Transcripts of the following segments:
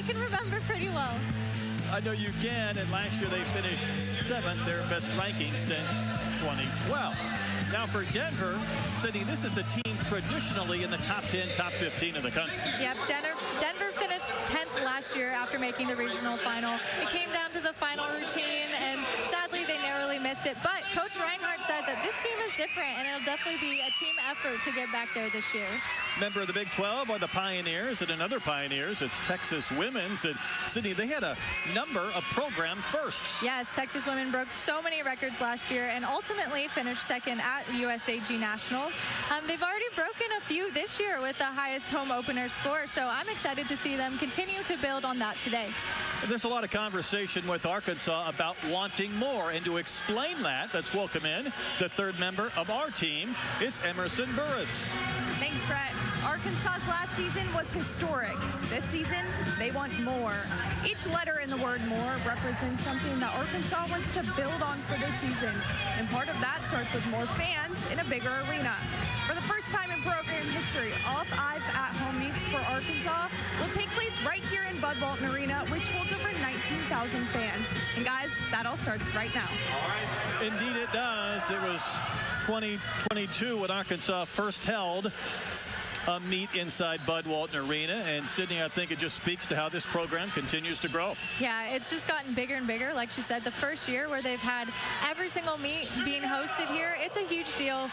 can remember pretty well. I know you can, and last year they finished 7th, their best ranking since 2012. Now for Denver, Sydney, this is a team traditionally in the top 10, top 15 of the country. Yep, Denver finished 10th last year after making the regional final. It came down to the final routine, and sadly they narrowly missed it. But Coach Reinhardt said that this team is different, and it'll definitely be a team effort to get back there this year. Member of the Big 12 are the Pioneers, and another Pioneers, it's Texas Women's. And Sydney, they had a number of program firsts. Yes, Texas women broke so many records last year and ultimately finished second at USAG Nationals. They've already broken a few this year with the highest home opener score, so I'm excited to see them continue to build on that today. There's a lot of conversation with Arkansas about wanting more, and to explain that, let's welcome in the third member of our team. It's Emerson Burris. Thanks, Brett. Arkansas's last season was historic. This season, they want more. Each letter in the word more represents something that Arkansas wants to build on for this season. And part of that starts with more fans in a bigger arena. For the first time in program history, all 5 at-home meets for Arkansas will take place right here in Bud Walton Arena, which holds over 19,000 fans. And guys, that all starts right now. Indeed it does. It was 2022 when Arkansas first held a meet inside Bud Walton Arena. And Sydney, I think it just speaks to how this program continues to grow. Yeah, it's just gotten bigger and bigger. Like she said, the first year where they've had every single meet being hosted here, it's a huge deal.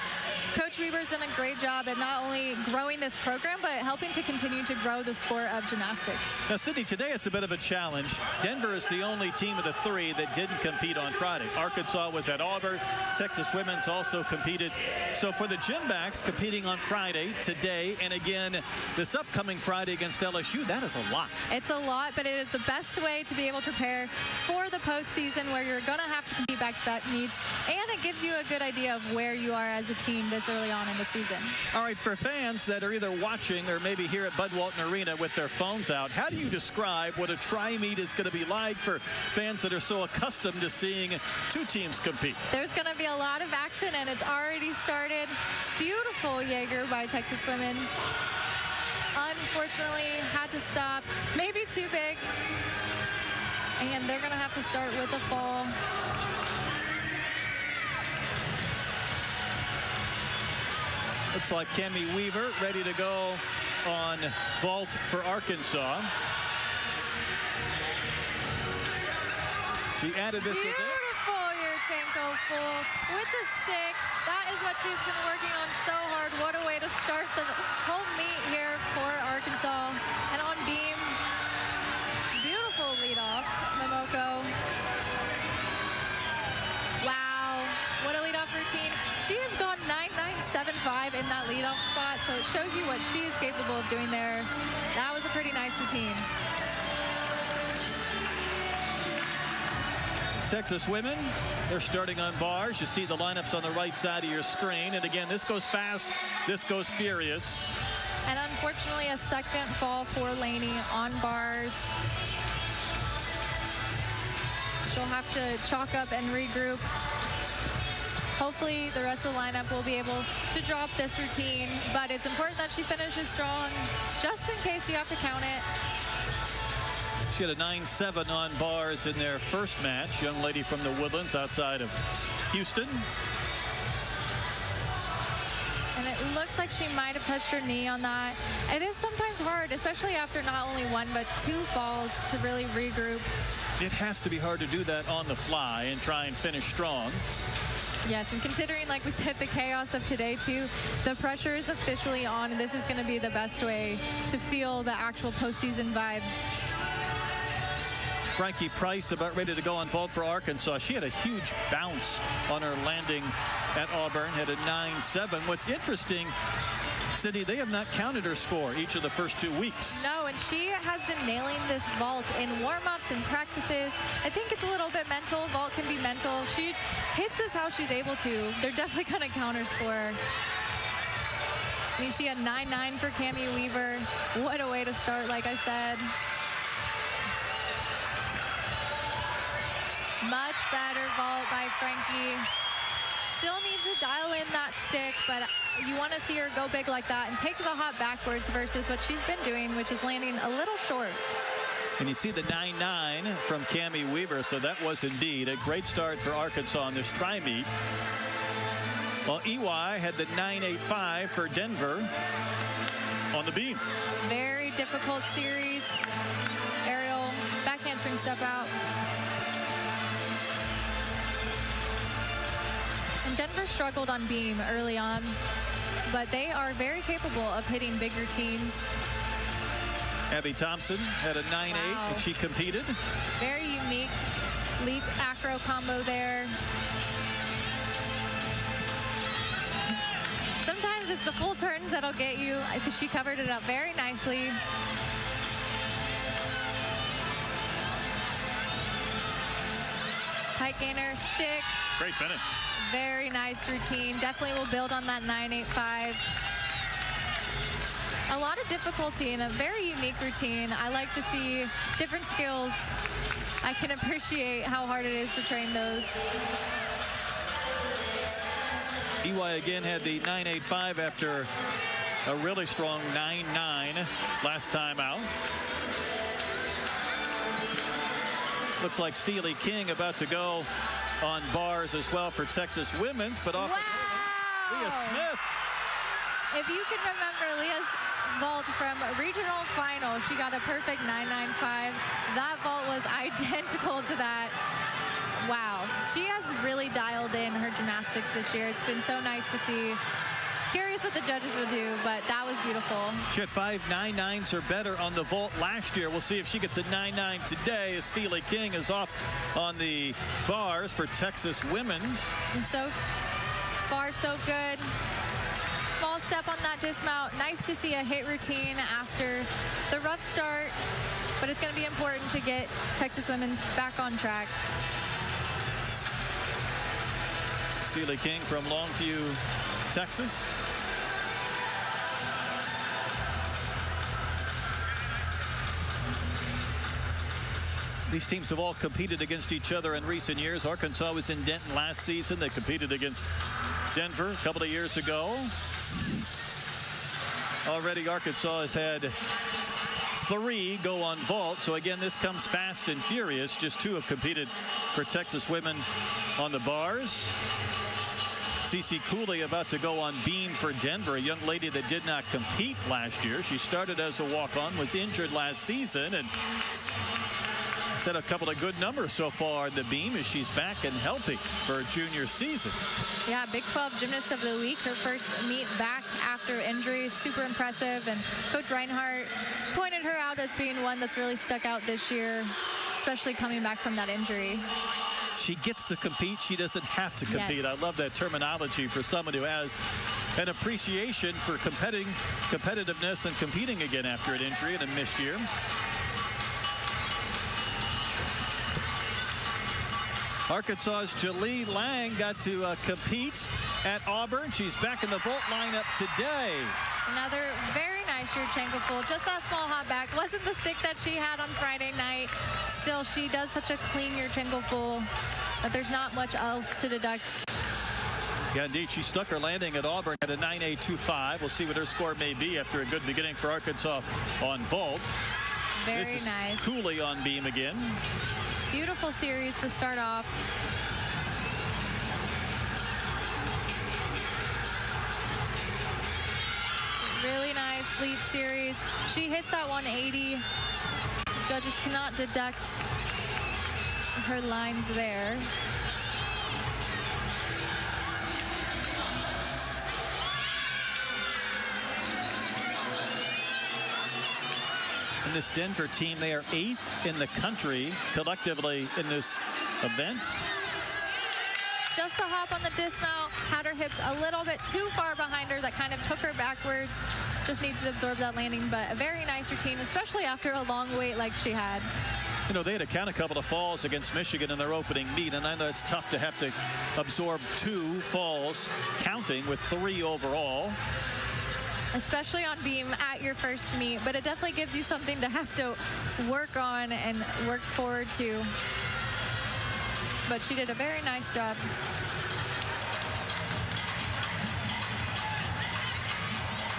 Coach Weber's done a great job at not only growing this program, but helping to continue to grow the sport of gymnastics. Now, Sydney, today it's a bit of a challenge. Denver is the only team of the 3 that didn't compete on Friday. Arkansas was at Auburn. Texas Women's also competed. So for the gym backs competing on Friday, today, and again this upcoming Friday against LSU, that is a lot. It's a lot, but it is the best way to be able to prepare for the postseason, where you're going to have to compete back-to-back meets, and it gives you a good idea of where you are as a team this early on in the season. All right, for fans that are either watching or maybe here at Bud Walton Arena with their phones out, how do you describe what a tri-meet is going to be like for fans that are so accustomed to seeing 2 teams compete? There's going to be a lot of action, and it's already started. Beautiful Jaeger by Texas women. Unfortunately, had to stop. Maybe too big. And they're going to have to start with a fall. Looks like Cammie Weaver ready to go on vault for Arkansas. She added this. Beautiful Yurchenko full with the stick. That is what she's been working on so hard. What a way to start the home meet here for Arkansas. And on beam, beautiful lead off, Momoko. Wow, what a lead off routine. She has gone 9.975 in that lead off spot, so it shows you what she is capable of doing there. That was a pretty nice routine. Texas women, they're starting on bars. You see the lineups on the right side of your screen. And again, this goes fast, this goes furious. And unfortunately, a second fall for Laney on bars. She'll have to chalk up and regroup. Hopefully, the rest of the lineup will be able to drop this routine. But it's important that she finishes strong, just in case you have to count it. She had a 9-7 on bars in their first match. Young lady from the Woodlands outside of Houston. And it looks like she might have touched her knee on that. It is sometimes hard, especially after not only 1, but 2 falls, to really regroup. It has to be hard to do that on the fly and try and finish strong. Yes, and considering, like we said, the chaos of today, too, the pressure is officially on, and this is going to be the best way to feel the actual postseason vibes. Frankie Price about ready to go on vault for Arkansas. She had a huge bounce on her landing at Auburn, had a 9-7. What's interesting, Sydney, they have not counted her score each of the first 2 weeks. No, and she has been nailing this vault in warm-ups and practices. I think it's a little bit mental. Vault can be mental. She hits us how she's able to. They're definitely going to counter score. And you see a 9-9 for Cammie Weaver. What a way to start, like I said. Much better vault by Frankie. Still needs to dial in that stick, but you want to see her go big like that and take the hop backwards versus what she's been doing, which is landing a little short. And you see the 9-9 from Cammie Weaver, so that was indeed a great start for Arkansas on this tri-meet. Well, EY had the 9.85 for Denver on the beam. Very difficult series. Aerial back handspring step out. And Denver struggled on beam early on, but they are very capable of hitting big routines. Abby Thompson had a 9.8, Wow. and she competed. Very unique leap acro combo there. Sometimes it's the full turns that'll get you. I think she covered it up very nicely. Pike gainer, stick. Great finish. Very nice routine. Definitely will build on that 9.85. A lot of difficulty in a very unique routine. I like to see different skills. I can appreciate how hard it is to train those. EY again had the 9.85 after a really strong 9.9 last time out. Looks like Steely King about to go on bars as well for Texas women's, but off Wow! Leah Smith. If you can remember Leah's vault from regional final, she got a perfect 9.95. That vault was identical to that. Wow, she has really dialed in her gymnastics this year. It's been so nice to see. Curious what the judges will do, but that was beautiful. She had 5 9.9s or better on the vault last year. We'll see if she gets a 9.9 today as Steely King is off on the bars for Texas women's. And so far, so good. Small step on that dismount. Nice to see a hit routine after the rough start, but it's going to be important to get Texas women's back on track. Steely King from Longview, Texas. These teams have all competed against each other in recent years. Arkansas was in Denton last season. They competed against Denver a couple of years ago. Already Arkansas has had 3 go on vault. So again, this comes fast and furious. Just 2 have competed for Texas women on the bars. Cece Cooley about to go on beam for Denver, a young lady that did not compete last year. She started as a walk-on, was injured last season, and set a couple of good numbers so far in the beam as she's back and healthy for her junior season. Yeah, Big 12 Gymnast of the Week, her first meet back after injury. Super impressive, and Coach Reinhardt pointed her out as being one that's really stuck out this year, especially coming back from that injury. She gets to compete. She doesn't have to compete. Yes. I love that terminology for someone who has an appreciation for competitiveness and competing again after an injury and a missed year. Arkansas's Jalee Lang got to compete at Auburn. She's back in the vault lineup today. Another very nice rear ankle full. Just that small hop back. Wasn't the stick that she had on Friday night. Still, she does such a clean rear ankle full that there's not much else to deduct. Yeah, indeed. She stuck her landing at Auburn at a 9.825. We'll see what her score may be after a good beginning for Arkansas on vault. Very this is nice. Cooley on beam again. Beautiful series to start off. Really nice leap series. She hits that 180. Judges cannot deduct her lines there. And this Denver team, they are 8th in the country collectively in this event. Just the hop on the dismount, had her hips a little bit too far behind her. That kind of took her backwards. Just needs to absorb that landing, but a very nice routine, especially after a long wait like she had. You know, they had to count a couple of falls against Michigan in their opening meet, and I know it's tough to have to absorb 2 falls counting with 3 overall. Especially on beam at your first meet, but it definitely gives you something to have to work on and work forward to. But she did a very nice job.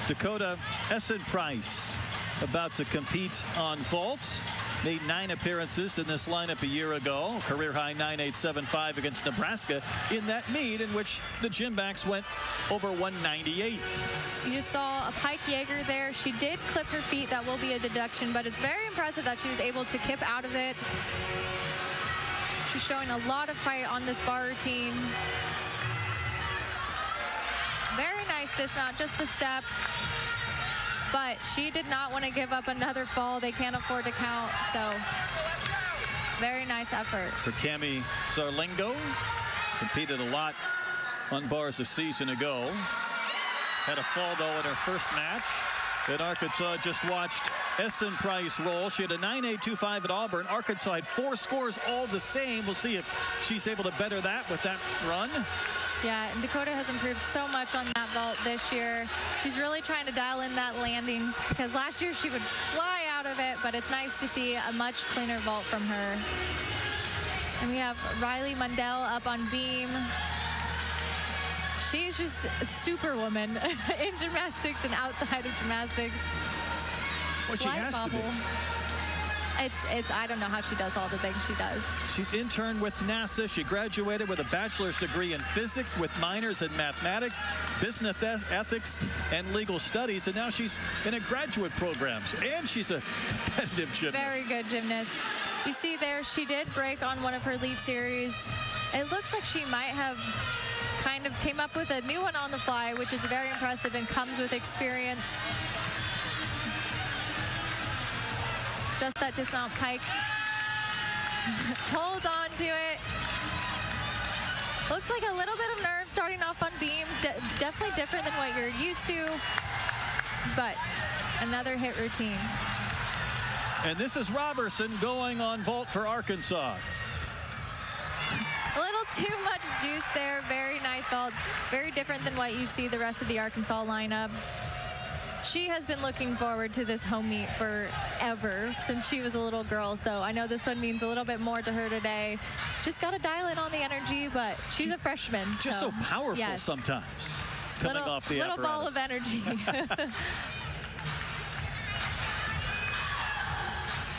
Dakota Essen-Price about to compete on vault. made 9 appearances in this lineup a year ago. Career high 9.875 against Nebraska in that meet in which the Gymbacks went over 198. You just saw a Pike Yeager there. She did clip her feet. That will be a deduction, but it's very impressive that she was able to kip out of it. She's showing a lot of fight on this bar routine. Very nice dismount, just the step. But she did not want to give up another fall. They can't afford to count, so very nice effort. For Cami Zarlingo, competed a lot on bars a season ago. Had a fall, though, in her first match. In Arkansas, just watched Essen Price roll. She had a 9.825 at Auburn. Arkansas had 4 scores all the same. We'll see if she's able to better that with that run. Yeah, and Dakota has improved so much on that vault this year. She's really trying to dial in that landing because last year she would fly out of it, but it's nice to see a much cleaner vault from her. And we have Riley Mundell up on beam. She's just a superwoman in gymnastics and outside of gymnastics. Well, she has to be. It's I don't know how she does all the things she does. She's interned with NASA. She graduated with a bachelor's degree in physics with minors in mathematics, business ethics, and legal studies. And now she's in a graduate program. And she's a competitive gymnast. Very good gymnast. You see there, she did break on one of her leap series. It looks like she might have kind of came up with a new one on the fly, which is very impressive and comes with experience. Just that dismount Pike. Hold on to it. Looks like a little bit of nerve starting off on beam. Definitely different than what you're used to, but another hit routine. And this is Robertson going on vault for Arkansas. A little too much juice there. Very nice vault. Very different than what you see the rest of the Arkansas lineup. She has been looking forward to this home meet forever, since she was a little girl. So I know this one means a little bit more to her today. Just got to dial in on the energy, but she's a freshman. Just so powerful yes. Sometimes. Coming off the little ball of energy.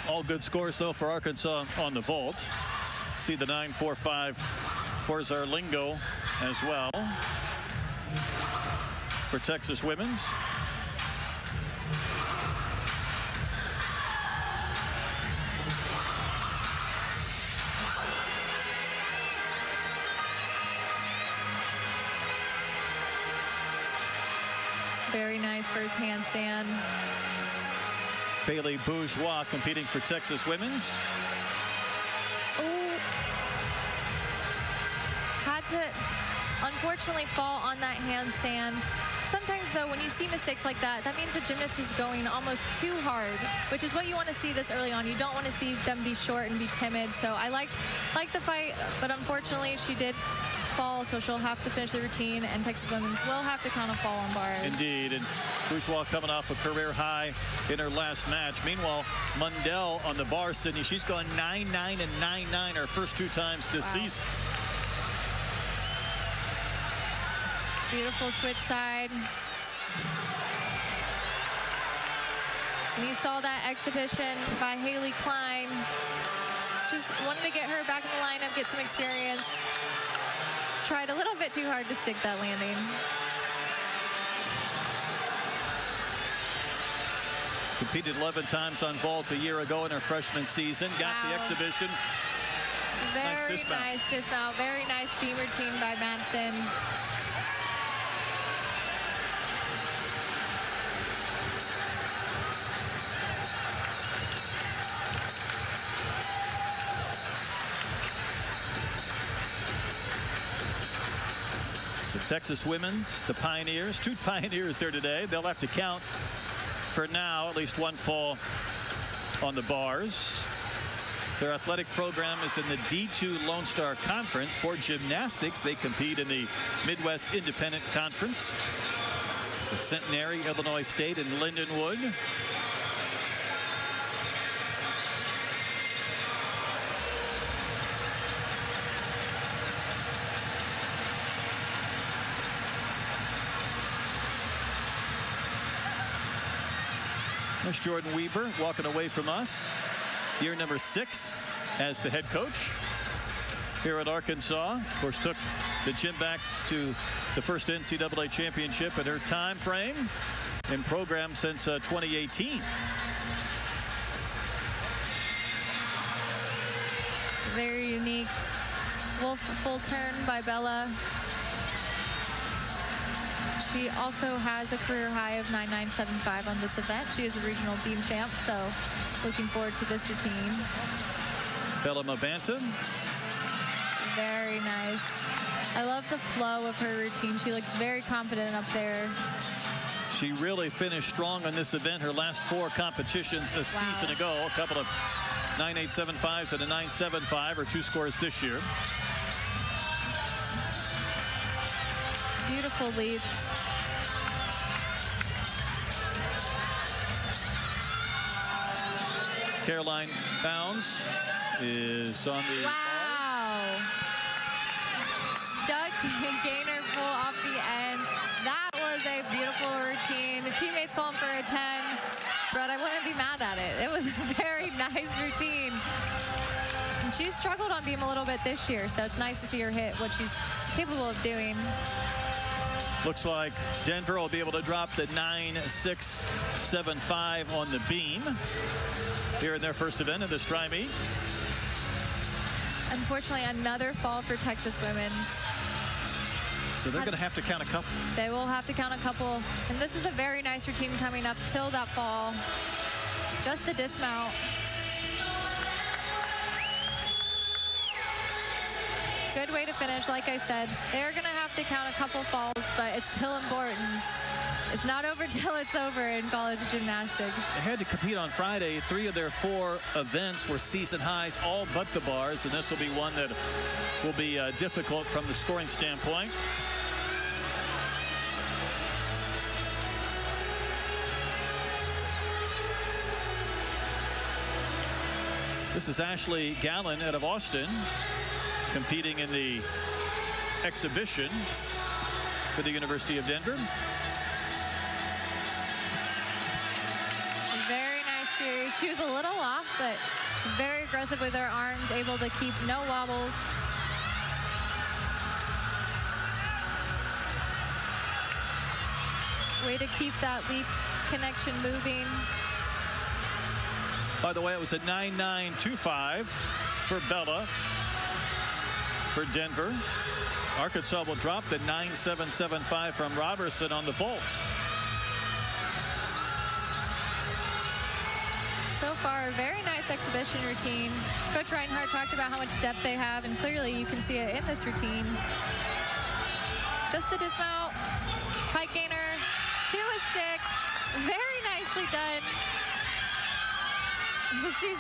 All good scores, though, for Arkansas on the vault. See the 9.45 for Zarlingo as well. For Texas women's. Very nice first handstand. Bailey Bourgeois competing for Texas women's. Oh. Had to unfortunately fall on that handstand. Sometimes, though, when you see mistakes like that, that means the gymnast is going almost too hard, which is what you want to see this early on. You don't want to see them be short and be timid. So I liked the fight, but unfortunately she did fall, so she'll have to finish the routine, and Texas women's will have to count a fall on bars. Indeed, and Bourgeois coming off a career high in her last match. Meanwhile, Mundell on the bar, Sydney, she's gone 9-9 and 9-9 her first 2 times this season. Beautiful switch side. And you saw that exhibition by Haley Klein. Just wanted to get her back in the lineup, get some experience. Tried a little bit too hard to stick that landing. Competed 11 times on vault a year ago in her freshman season. Got the exhibition. Very nice dismount. Very nice beam routine by Madsen. Texas women's, the Pioneers, 2 Pioneers here today. They'll have to count for now at least 1 fall on the bars. Their athletic program is in the D2 Lone Star Conference. For gymnastics, they compete in the Midwest Independent Conference with Centenary, Illinois State, and Lindenwood. There's Jordan Weber walking away from us. year number 6 as the head coach here at Arkansas. Of course, took the Gymbacks to the first NCAA championship in her time frame in program since 2018. Very unique wolf full turn by Bella. She also has a career high of 9.975 on this event. She is a regional beam champ, so looking forward to this routine. Bella Mabanta. Very nice. I love the flow of her routine. She looks very confident up there. She really finished strong on this event. Her last 4 competitions a season ago. A couple of 9.875s and a 9.75, her 2 scores this year. Beautiful leaps. Caroline Bounds is on the Wow. Stuck gainer full off the end. That was a beautiful routine. The teammates call him for a 10, but I wouldn't be mad at it. It was a very nice routine. And she struggled on beam a little bit this year, so it's nice to see her hit what she's capable of doing. Looks like Denver will be able to drop the 9.675 on the beam here in their first event in this tri-meet. Unfortunately, another fall for Texas women's. So they're going to have to count a couple. They will have to count a couple. And this was a very nice routine coming up till that fall. Just the dismount. Good way to finish. Like I said, they're going to have to count a couple falls, but it's still important. It's not over till it's over in college gymnastics. They had to compete on Friday. 3 of their 4 events were season highs, all but the bars, and this will be one that will be difficult from the scoring standpoint. This is Ashley Gallen out of Austin, competing in the exhibition for the University of Denver. Very nice series. She was a little off, but she's very aggressive with her arms, able to keep no wobbles. Way to keep that leap connection moving. By the way, it was a 9.925 for Bella. For Denver, Arkansas will drop the 9.775 from Robertson on the vault. So far, a very nice exhibition routine. Coach Reinhardt talked about how much depth they have, and clearly you can see it in this routine. Just the dismount, pike gainer, to a stick. Very nicely done. She's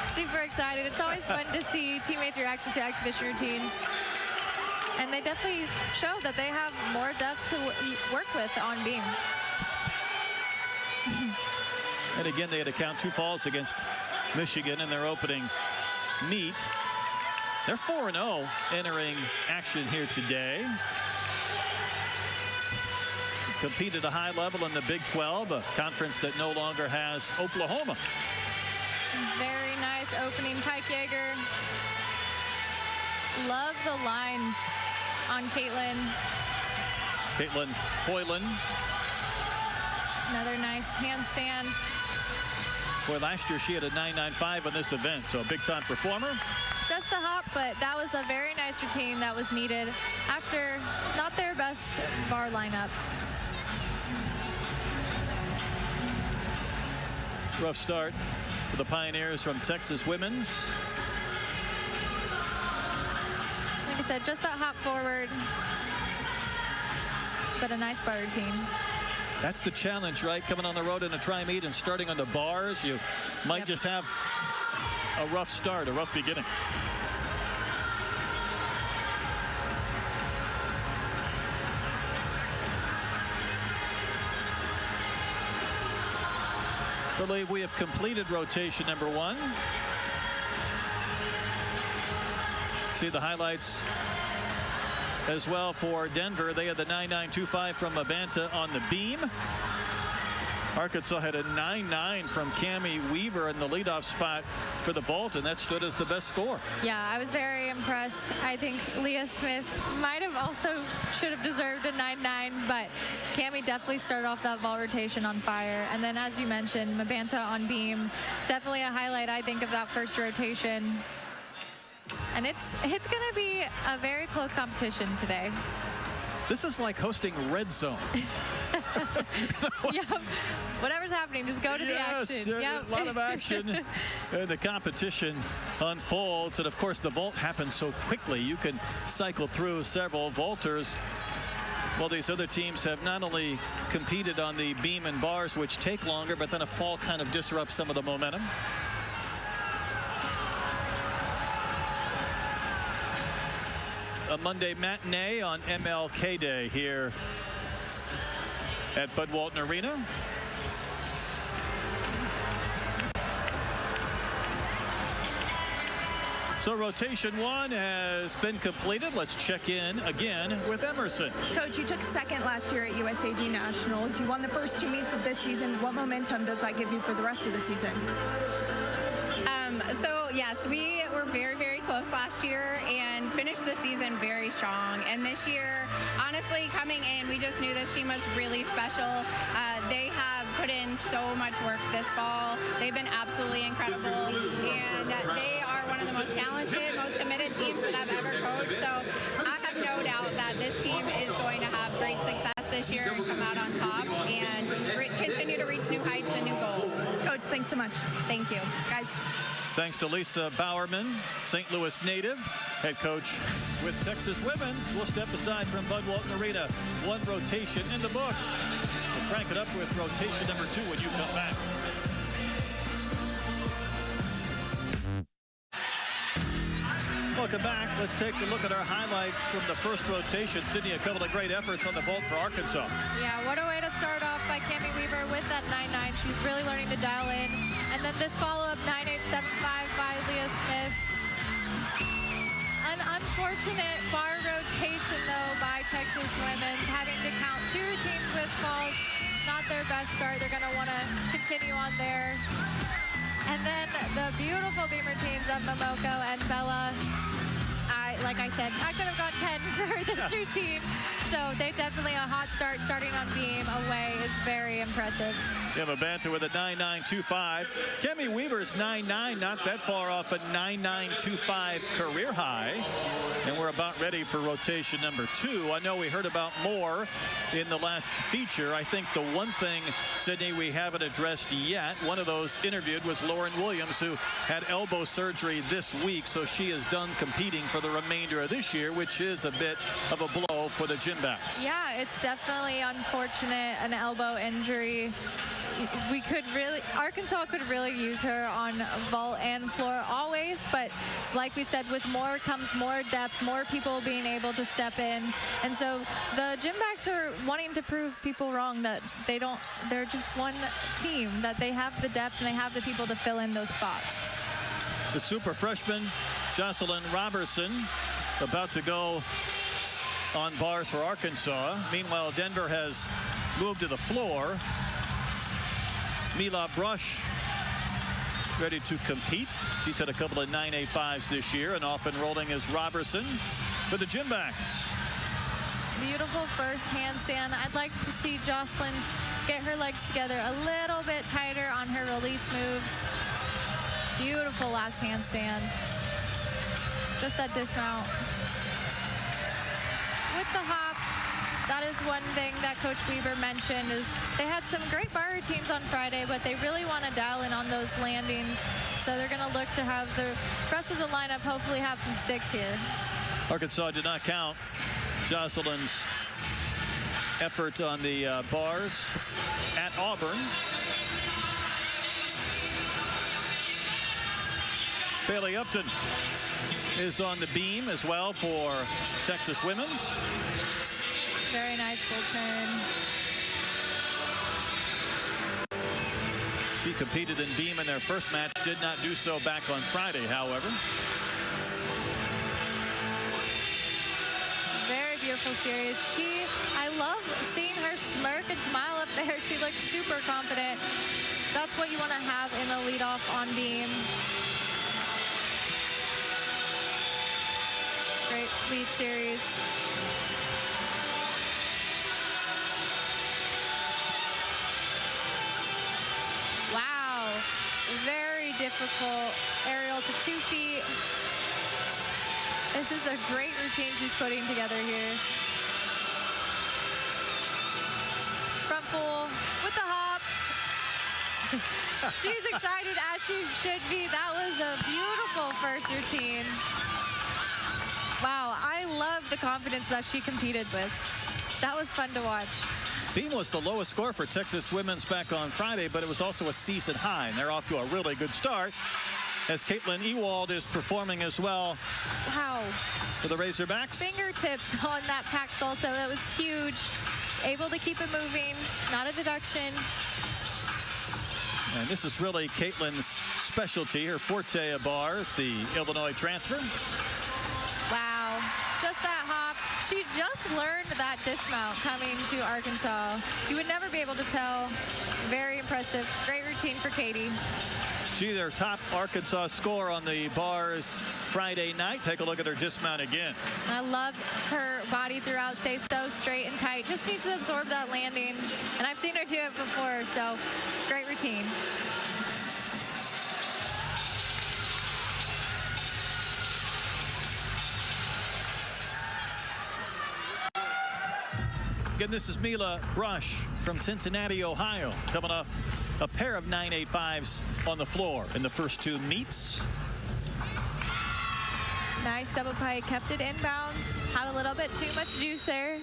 super excited. It's always fun to see teammates' reactions to exhibition routines. And they definitely show that they have more depth to work with on beam. And again, they had to count 2 falls against Michigan in their opening meet. They're 4-0 entering action here today. Compete at a high level in the Big 12, a conference that no longer has Oklahoma. Very nice opening pike Jaeger. Love the lines on Caitlin. Caitlin Hoyland. Another nice handstand. Boy, last year she had a 9.95 on this event, so a big-time performer. Just the hop, but that was a very nice routine that was needed after not their best bar lineup. Rough start for the Pioneers from Texas women's. Like I said, just that hop forward, but a nice bar routine. That's the challenge, right? Coming on the road in a tri-meet and starting on the bars, you might just have a rough start, a rough beginning. I believe we have completed rotation number 1. See the highlights as well for Denver. They had the 9.925 from Mabanta on the beam. Arkansas had a 9-9 from Cammie Weaver in the leadoff spot for the vault, and that stood as the best score. Yeah, I was very impressed. I think Leah Smith might have also should have deserved a 9-9, but Cammie definitely started off that vault rotation on fire. And then, as you mentioned, Mabanta on beam, definitely a highlight, I think, of that first rotation. And it's going to be a very close competition today. This is like hosting Red Zone. Yep. Whatever's happening, just go to the action. Yep. A lot of action. And the competition unfolds. And, of course, the vault happens so quickly. You can cycle through several vaulters. Well, these other teams have not only competed on the beam and bars, which take longer, but then a fall kind of disrupts some of the momentum. A Monday matinee on MLK Day here at Bud Walton Arena. So rotation one has been completed. Let's check in again with Emerson. Coach, you took second last year at USAD Nationals. You won the first 2 meets of this season. What momentum does that give you for the rest of the season? So yes, we were very, very close last year and finished the season very strong. And this year, honestly, coming in, we just knew this team was really special. They have put in so much work this fall. They've been absolutely incredible. And they are one of the most talented, most committed teams that I've ever coached. So I have no doubt that this team is going to have great success this year and come out on top and continue to reach new heights and new goals. Coach, thanks so much. Thank you. Guys. Thanks to Lisa Bowerman, St. Louis native, head coach with Texas Women's. We'll step aside from Bud Walton Arena. One rotation in the books. We'll crank it up with rotation number 2 when you come back. Welcome back. Let's take a look at our highlights from the first rotation. Sydney, a couple of great efforts on the vault for Arkansas. Yeah, what a way to start off by Cammie Weaver with that 9-9. She's really learning to dial in. And then this follow-up 9-8-7-5 by Leah Smith. An unfortunate bar rotation, though, by Texas Women's, having to count 2 teams with falls. Not their best start. They're going to want to continue on there. And then the beautiful beam routines of Momoko and Bella. Like I said, I could have gone 10 for this routine. So they definitely a hot start starting on beam away is very impressive. Yeah, Mabanta with a 9.925. Cammie Weaver's 9.9, not that far off a 9.925 career high. And we're about ready for rotation number 2. I know we heard about more in the last feature. I think the one thing, Sydney, we haven't addressed yet, one of those interviewed was Lauren Williams, who had elbow surgery this week. So she is done competing for the remainder of this year, which is a bit of a blow for the Gymbacks. Yeah, it's definitely unfortunate, an elbow injury. Arkansas could really use her on vault and floor always, but like we said, with more comes more depth, more people being able to step in. And so the Gymbacks are wanting to prove people wrong that they're just one team, that they have the depth and they have the people to fill in those spots. The super freshman, Jocelyn Robertson, about to go on bars for Arkansas. Meanwhile, Denver has moved to the floor. Mila Brush ready to compete. She's had a couple of 9.85s this year, and off and rolling is Robertson for the Gymbacks. Beautiful first handstand. I'd like to see Jocelyn get her legs together a little bit tighter on her release moves. Beautiful last handstand. Just that dismount. With the hop, that is one thing that Coach Weaver mentioned is they had some great bar routines on Friday, but they really want to dial in on those landings. So they're going to look to have the rest of the lineup hopefully have some sticks here. Arkansas did not count Jocelyn's effort on the bars at Auburn. Bailey Upton is on the beam as well for Texas Women's. Very nice full turn. She competed in beam in their first match, did not do so back on Friday, however. Very beautiful series. I love seeing her smirk and smile up there. She looks super confident. That's what you want to have in a leadoff on beam. Great lead series. Wow, very difficult aerial to 2 feet. This is a great routine she's putting together here. Front full with the hop. She's excited as she should be. That was a beautiful first routine. Wow, I love the confidence that she competed with. That was fun to watch. Beam was the lowest score for Texas women's back on Friday, but it was also a season high, and they're off to a really good start as Caitlin Ewald is performing as well. Wow. For the Razorbacks. Fingertips on that pack salto. That was huge. Able to keep it moving. Not a deduction. And this is really Caitlin's specialty, her forte of bars, the Illinois transfer. Wow. Just that hop. She just learned that dismount coming to Arkansas. You would never be able to tell. Very impressive. Great routine for Katie. She their top Arkansas score on the bars Friday night. Take a look at her dismount again. I love her body throughout. Stays so straight and tight. Just needs to absorb that landing. And I've seen her do it before, so great routine. Again, this is Mila Brush from Cincinnati, Ohio, coming off a pair of 9.85s on the floor in the first 2 meets. Nice double pike, kept it inbounds. Had a little bit too much juice there.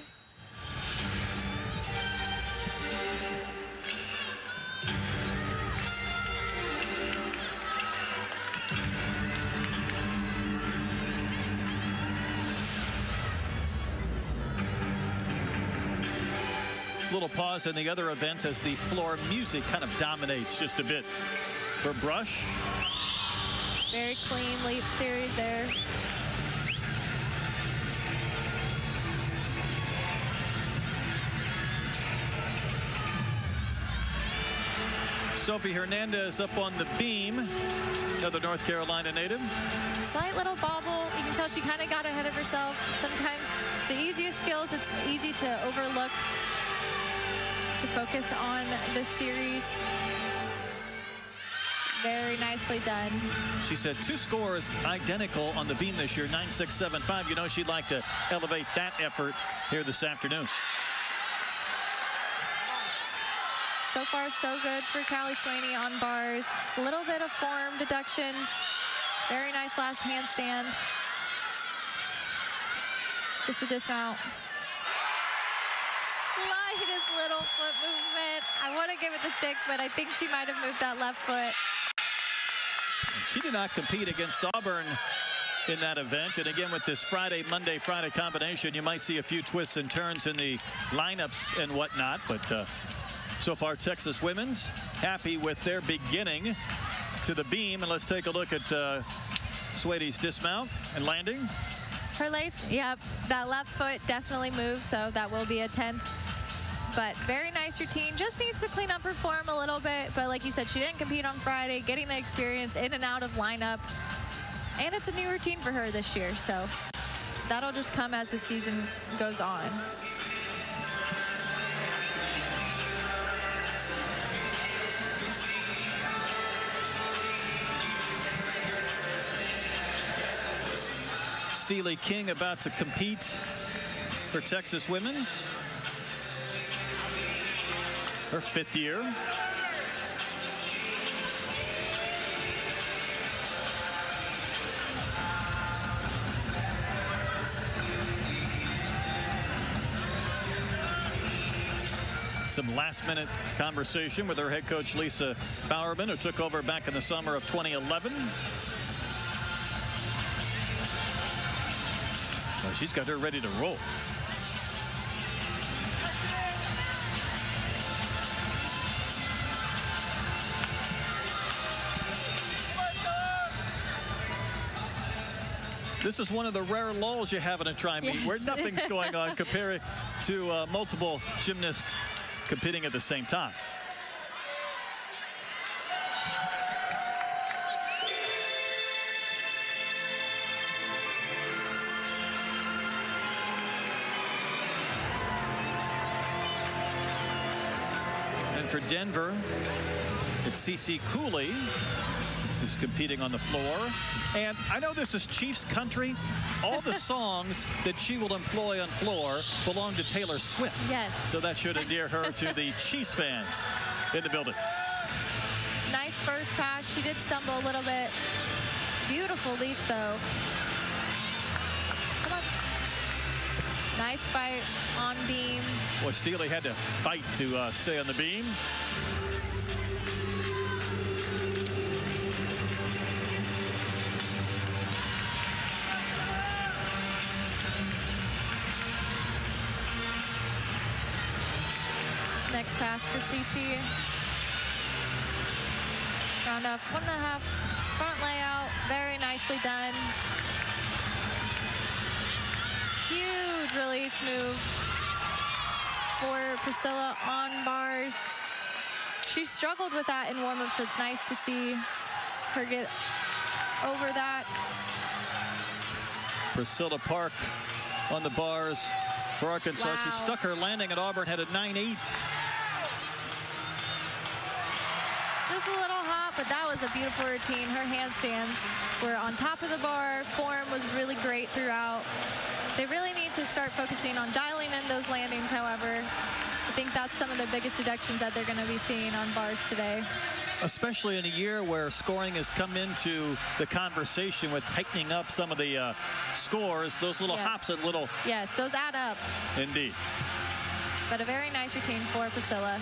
Little pause in the other events as the floor music kind of dominates just a bit for Brush. Very clean leap series there. Sophie Hernandez up on the beam, another North Carolina native. Slight little bobble. You can tell she kind of got ahead of herself. Sometimes the easiest skills, it's easy to overlook, to focus on this series. Very nicely done. She said 2 scores identical on the beam this year, 9-6, 7-5. You know she'd like to elevate that effort here this afternoon. So far, so good for Callie Swaney on bars. A little bit of form deductions. Very nice last handstand. Just a dismount. Slightest little foot movement. I want to give it the stick, but I think she might have moved that left foot. She did not compete against Auburn in that event. And again, with this Friday, Monday, Friday combination, you might see a few twists and turns in the lineups and whatnot. But so far, Texas women's happy with their beginning to the beam. And let's take a look at Swady's dismount and landing. Her lace, yep, that left foot definitely moved, so that will be a 10th. But very nice routine. Just needs to clean up her form a little bit. But like you said, she didn't compete on Friday, getting the experience in and out of lineup. And it's a new routine for her this year, so that'll just come as the season goes on. Steely King about to compete for Texas women's. Her 5th year. Some last-minute conversation with her head coach, Lisa Bowerman, who took over back in the summer of 2011. Well, she's got her ready to roll. This is one of the rare lulls you have in a tri-meet Yes. where nothing's going on compared to multiple gymnasts competing at the same time. And for Denver, it's CeCe Cooley who's competing on the floor. And I know this is Chiefs country. All the songs that she will employ on floor belong to Taylor Swift. Yes. So that should endear her to the Chiefs fans in the building. Nice first pass. She did stumble a little bit. Beautiful leaps, though. Come on. Nice fight on beam. Boy, Steely had to fight to stay on the beam. Next pass for CeCe. Round up 1.5. Front layout. Very nicely done. Huge release move for Priscilla on bars. She struggled with that in warm-up, so it's nice to see her get over that. Priscilla Park on the bars for Arkansas. Wow. She stuck her landing at Auburn, had a 9.8. Just a little hot, but that was a beautiful routine. Her handstands were on top of the bar. Form was really great throughout. They really need to start focusing on dialing in those landings, however. I think that's some of the biggest deductions that they're going to be seeing on bars today. Especially in a year where scoring has come into the conversation with tightening up some of the scores. Those little Yes. hops and little... Yes, those add up. Indeed. But a very nice routine for Priscilla.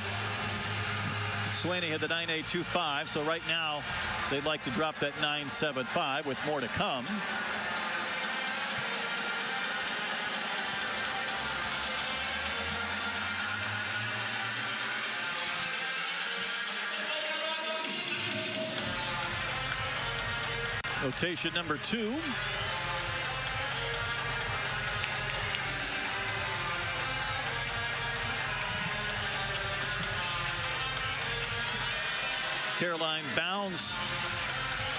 Swaney had the 9.825, so right now they'd like to drop that 9.75 with more to come. Rotation number 2. Caroline Bounds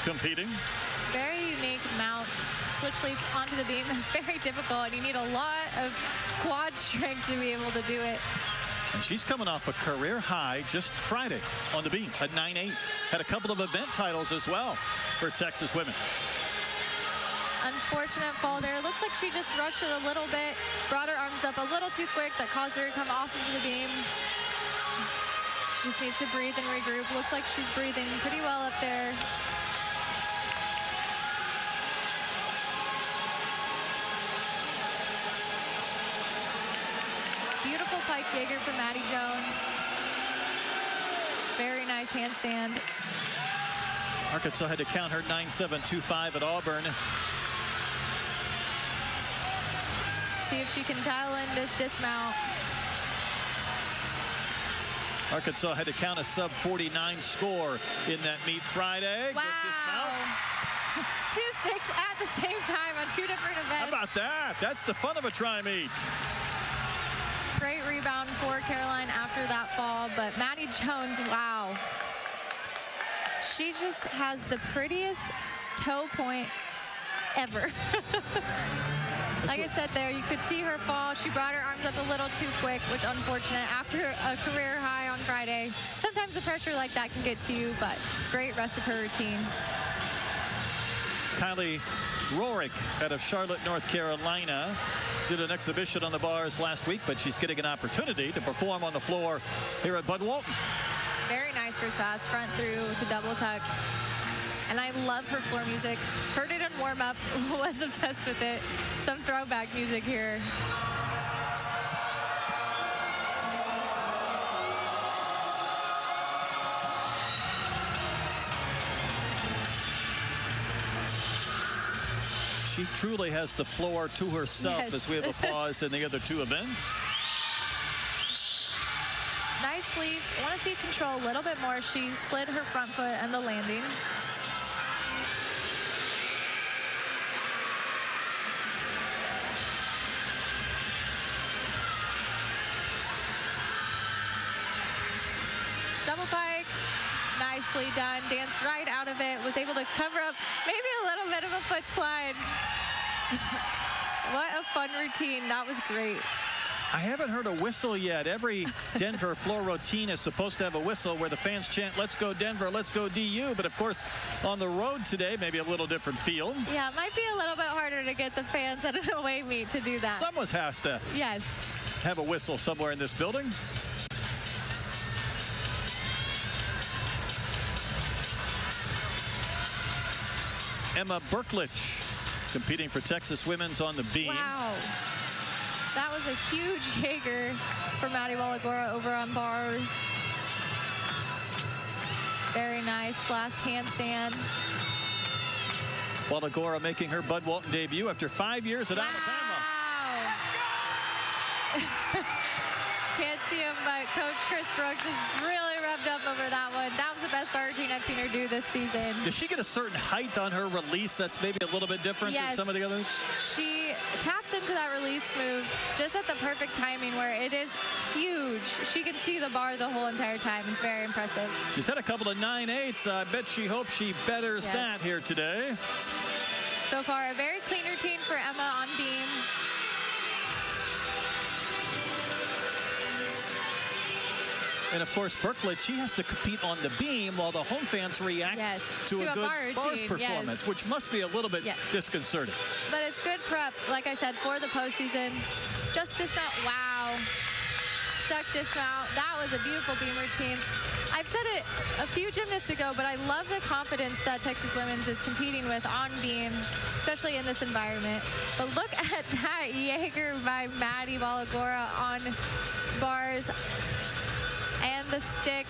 competing. Very unique mount. Switch leap onto the beam. It's very difficult, and you need a lot of quad strength to be able to do it. And she's coming off a career high just Friday on the beam at 9.8. Had a couple of event titles as well for Texas women. Unfortunate fall there. Looks like she just rushed it a little bit, brought her arms up a little too quick. That caused her to come off into the beam. Just needs to breathe and regroup. Looks like she's breathing pretty well up there. Beautiful pike Jaeger for Maddie Jones. Very nice handstand. Arkansas had to count her 9.725 at Auburn. See if she can dial in this dismount. Arkansas had to count a sub 49 score in that meet Friday. Wow. Good dismount. 2 sticks at the same time on 2 different How events. about that? That's the fun of a tri-meet. Great rebound for Caroline after that fall, but Maddie Jones, wow. She just has the prettiest toe point ever. Like I said there, you could see her fall. She brought her arms up a little too quick, which unfortunate after a career high on Friday. Sometimes the pressure like that can get to you, but great rest of her routine. Kylie Rorick out of Charlotte, North Carolina, did an exhibition on the bars last week, but she's getting an opportunity to perform on the floor here at Bud Walton. Very nice first pass, front through to double tuck. And I love her floor music. Heard it in warm-up, was obsessed with it. Some throwback music here. She truly has the floor to herself. Yes. As we have a pause in the other 2 events. Nice sleeves. I want to see control a little bit more. She slid her front foot and the landing. nicely done. Danced right out of it. Was able to cover up maybe a little bit of a foot slide. What a fun routine. That was great. I haven't heard a whistle yet. Every Denver floor routine is supposed to have a whistle where the fans chant, "Let's go Denver, let's go DU." But of course, on the road today, maybe a little different feel. Yeah, it might be a little bit harder to get the fans at an away meet to do that. Someone has to Yes. have a whistle somewhere in this building. Emma Berklich competing for Texas Women's on the beam. Wow. That was a huge Jaeger for Maddie Walagora over on bars. Very nice last handstand. Walagora making her Bud Walton debut after 5 years at Alabama. Can't see him, but Coach Chris Brooks is really revved up over that one. That was the best bar routine I've seen her do this season. Does she get a certain height on her release that's maybe a little bit different than some of the others? She taps into that release move just at the perfect timing where it is huge. She can see the bar the whole entire time. It's very impressive. She's had a couple of 9.8s. I bet she hopes she betters that here today. So far, a very clean routine for Emma on beam. And of course, Berklich, she has to compete on the beam while the home fans react to a good bars performance, which must be a little bit disconcerting. But it's good prep, like I said, for the postseason. Just dismount, wow. Stuck dismount. That was a beautiful beam routine. I've said it a few gymnasts ago, but I love the confidence that Texas Women's is competing with on beam, especially in this environment. But look at that Jaeger by Maddie Walagora on bars. And the stick.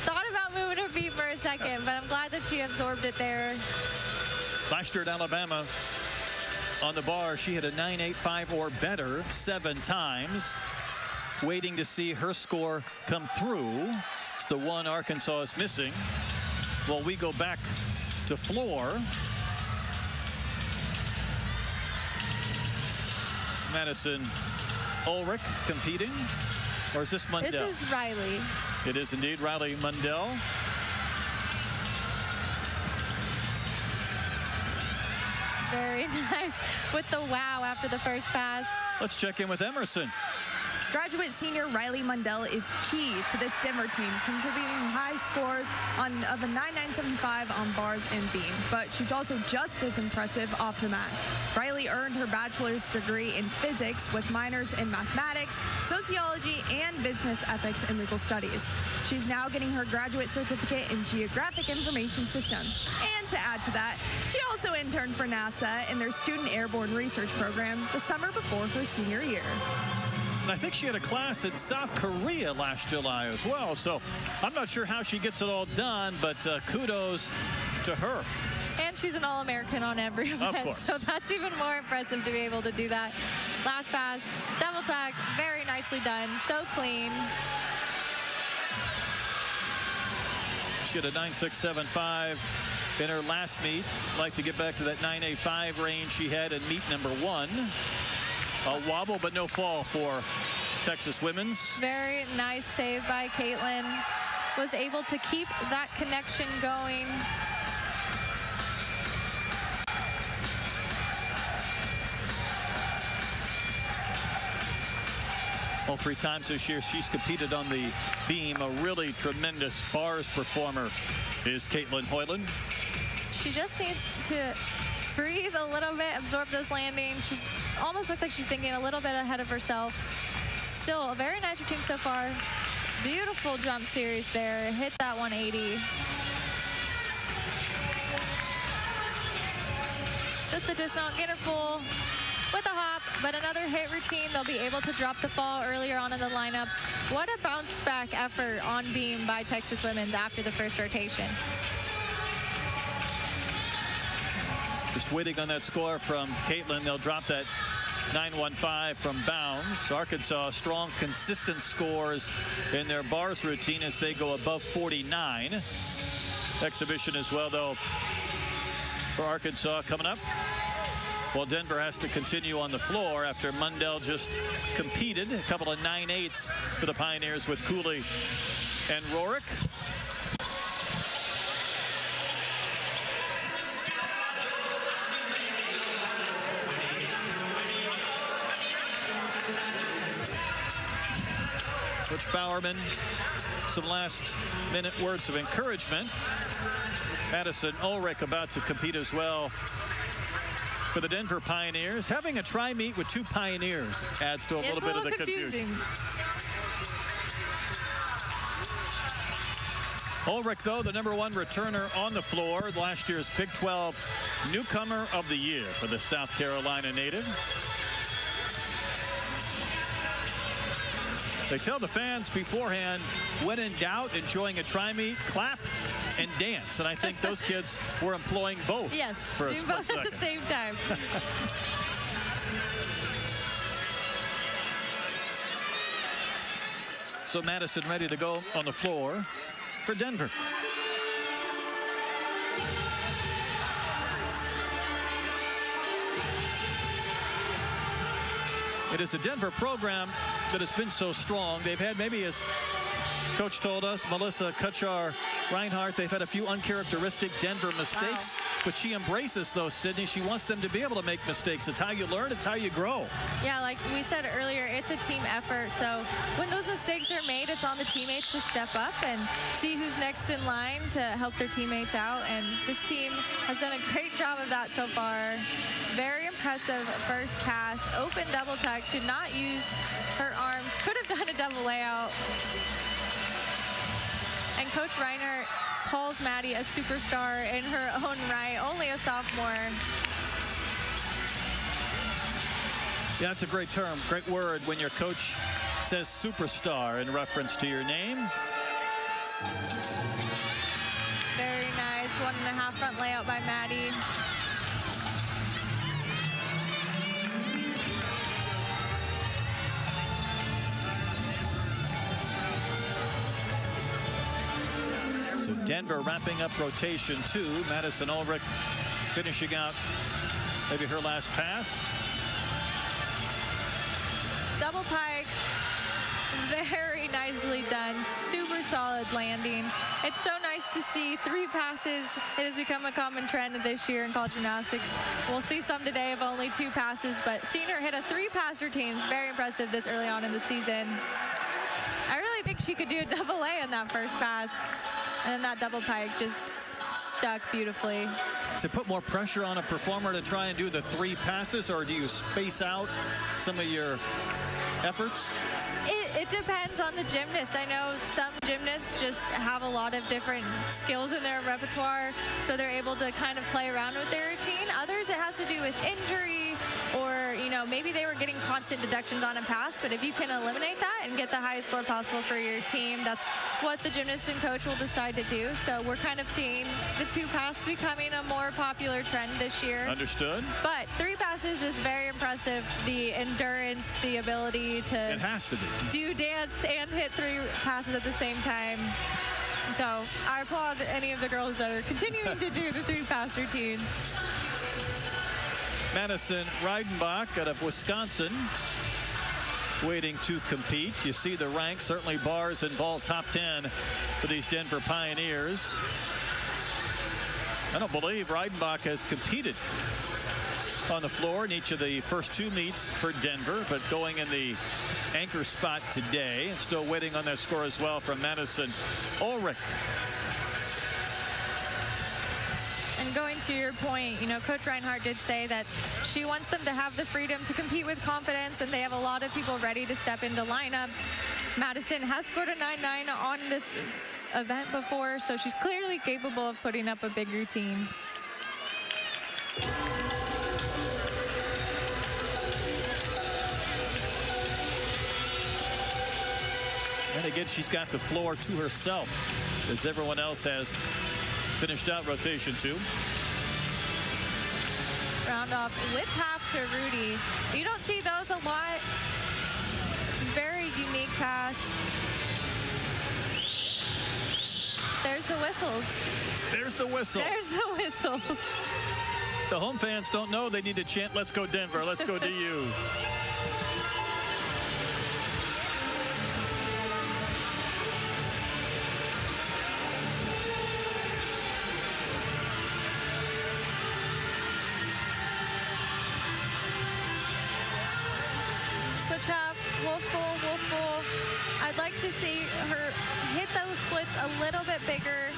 Thought about moving her feet for a second, but I'm glad that she absorbed it there. Last year at Alabama, on the bar, she had a 9.85 or better 7 times. Waiting to see her score come through. It's the one Arkansas is missing. Well, we go back to floor. Madison Ulrich competing. Or is this Mundell? This is Riley. It is indeed Riley Mundell. Very nice with the wow after the first pass. Let's check in with Emerson. Graduate senior Riley Mundell is key to this Denver team, contributing high scores of a 9.975 on bars and beam, but she's also just as impressive off the mat. Riley earned her bachelor's degree in physics with minors in mathematics, sociology, and business ethics and legal studies. She's now getting her graduate certificate in geographic information systems. And to add to that, she also interned for NASA in their student airborne research program the summer before her senior year. And I think she had a class in South Korea last July as well. So I'm not sure how she gets it all done, but kudos to her. And she's an All-American on every event, so that's even more impressive to be able to do that. Last pass, double tag, very nicely done, so clean. She had a 9.675 in her last meet. Like to get back to that 9.85 range she had in meet number 1. A wobble, but no fall for Texas Women's. Very nice save by Caitlin. Was able to keep that connection going. All 3 times this year she's competed on the beam. A really tremendous bars performer is Caitlin Hoyland. She just needs to breathe a little bit, absorb those landings. She's almost looks like she's thinking a little bit ahead of herself. Still a very nice routine so far. Beautiful jump series there. Hit that 180. Just the dismount, get her full with a hop, but another hit routine. They'll be able to drop the fall earlier on in the lineup. What a bounce back effort on beam by Texas Women's after the first rotation. Just waiting on that score from Caitlin. They'll drop that 9.15 from bounds. Arkansas, strong, consistent scores in their bars routine as they go above 49. Exhibition as well, though, for Arkansas coming up. Well, Denver has to continue on the floor after Mundell just competed. A couple of 9.8s for the Pioneers with Cooley and Rorick. Coach Bowerman, some last-minute words of encouragement. Madison Ulrich about to compete as well for the Denver Pioneers. Having a tri-meet with two Pioneers adds to a little bit of the confusion. Ulrich, though, the #1 returner on the floor, last year's Big 12 Newcomer of the Year for the South Carolina native. They tell the fans beforehand, when in doubt, enjoying a tri-meet, clap and dance. And I think those kids were employing both. Yes, for a do split both second. at the same time. So Madison ready to go on the floor for Denver. It is a Denver program that has been so strong. They've had, maybe as Coach told us, Melissa Kutchar-Reinhardt, they've had a few uncharacteristic Denver mistakes, but she embraces those, Sydney. She wants them to be able to make mistakes. It's how you learn, it's how you grow. Yeah, like we said earlier, it's a team effort. So when those mistakes are made, it's on the teammates to step up and see who's next in line to help their teammates out. And this team has done a great job of that so far. Very impressive first pass. Open double tuck, did not use her arms. Could have done a double layout. And Coach Reinhardt calls Maddie a superstar in her own right, only a sophomore. Yeah, that's a great term, great word when your coach says superstar in reference to your name. Very nice, 1.5 front layout by Maddie. So Denver wrapping up rotation 2. Madison Ulrich finishing out maybe her last pass. Double pike, very nicely done. Super solid landing. It's so nice to see 3 passes. It has become a common trend this year in college gymnastics. We'll see some today of only 2 passes, but seeing her hit a 3-pass routine is very impressive this early on in the season. I really think she could do a double A in that first pass. And then that double pike just stuck beautifully. Does it put more pressure on a performer to try and do the 3 passes, or do you space out some of your efforts? It depends on the gymnast. I know some gymnasts just have a lot of different skills in their repertoire, so they're able to kind of play around with their routine. Others, it has to do with injury, or, you know, maybe they were getting constant deductions on a pass, but if you can eliminate that and get the highest score possible for your team, that's what the gymnast and coach will decide to do. So we're kind of seeing the 2 pass becoming a more popular trend this year. Understood. But 3 passes is very impressive. The endurance, the ability to It has to be. do dance and hit 3 passes at the same time. So I applaud any of the girls that are continuing to do the 3-pass routines. Madison Reidenbach out of Wisconsin waiting to compete. You see the ranks, certainly bars and vault top 10 for these Denver Pioneers. I don't believe Reidenbach has competed on the floor in each of the first 2 meets for Denver, but going in the anchor spot today, and still waiting on that score as well from Madison Ulrich. And going to your point, you know, Coach Reinhardt did say that she wants them to have the freedom to compete with confidence, and they have a lot of people ready to step into lineups. Madison has scored a 9-9 on this event before, so she's clearly capable of putting up a big routine. And again, she's got the floor to herself, as everyone else has finished out rotation 2. Round off whip half to Rudy. You don't see those a lot. It's a very unique pass. There's the whistles. There's the whistle. There's the whistles. The home fans don't know they need to chant, "Let's go Denver, let's go DU." Switch half, wolf full, wolf full. I'd like to see her hit those splits a little bit bigger.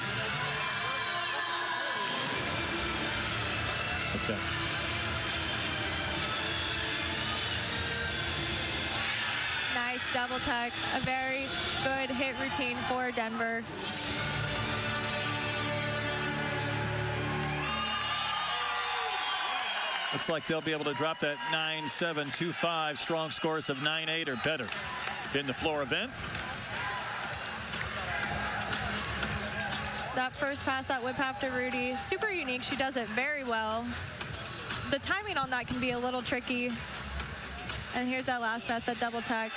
Okay. Nice double tuck. A very good hit routine for Denver. Looks like they'll be able to drop that 9-7, 2-5, strong scores of 9-8 or better in the floor event. That first pass, that whip after Rudy, super unique. She does it very well. The timing on that can be a little tricky. And here's that last pass, that double tuck.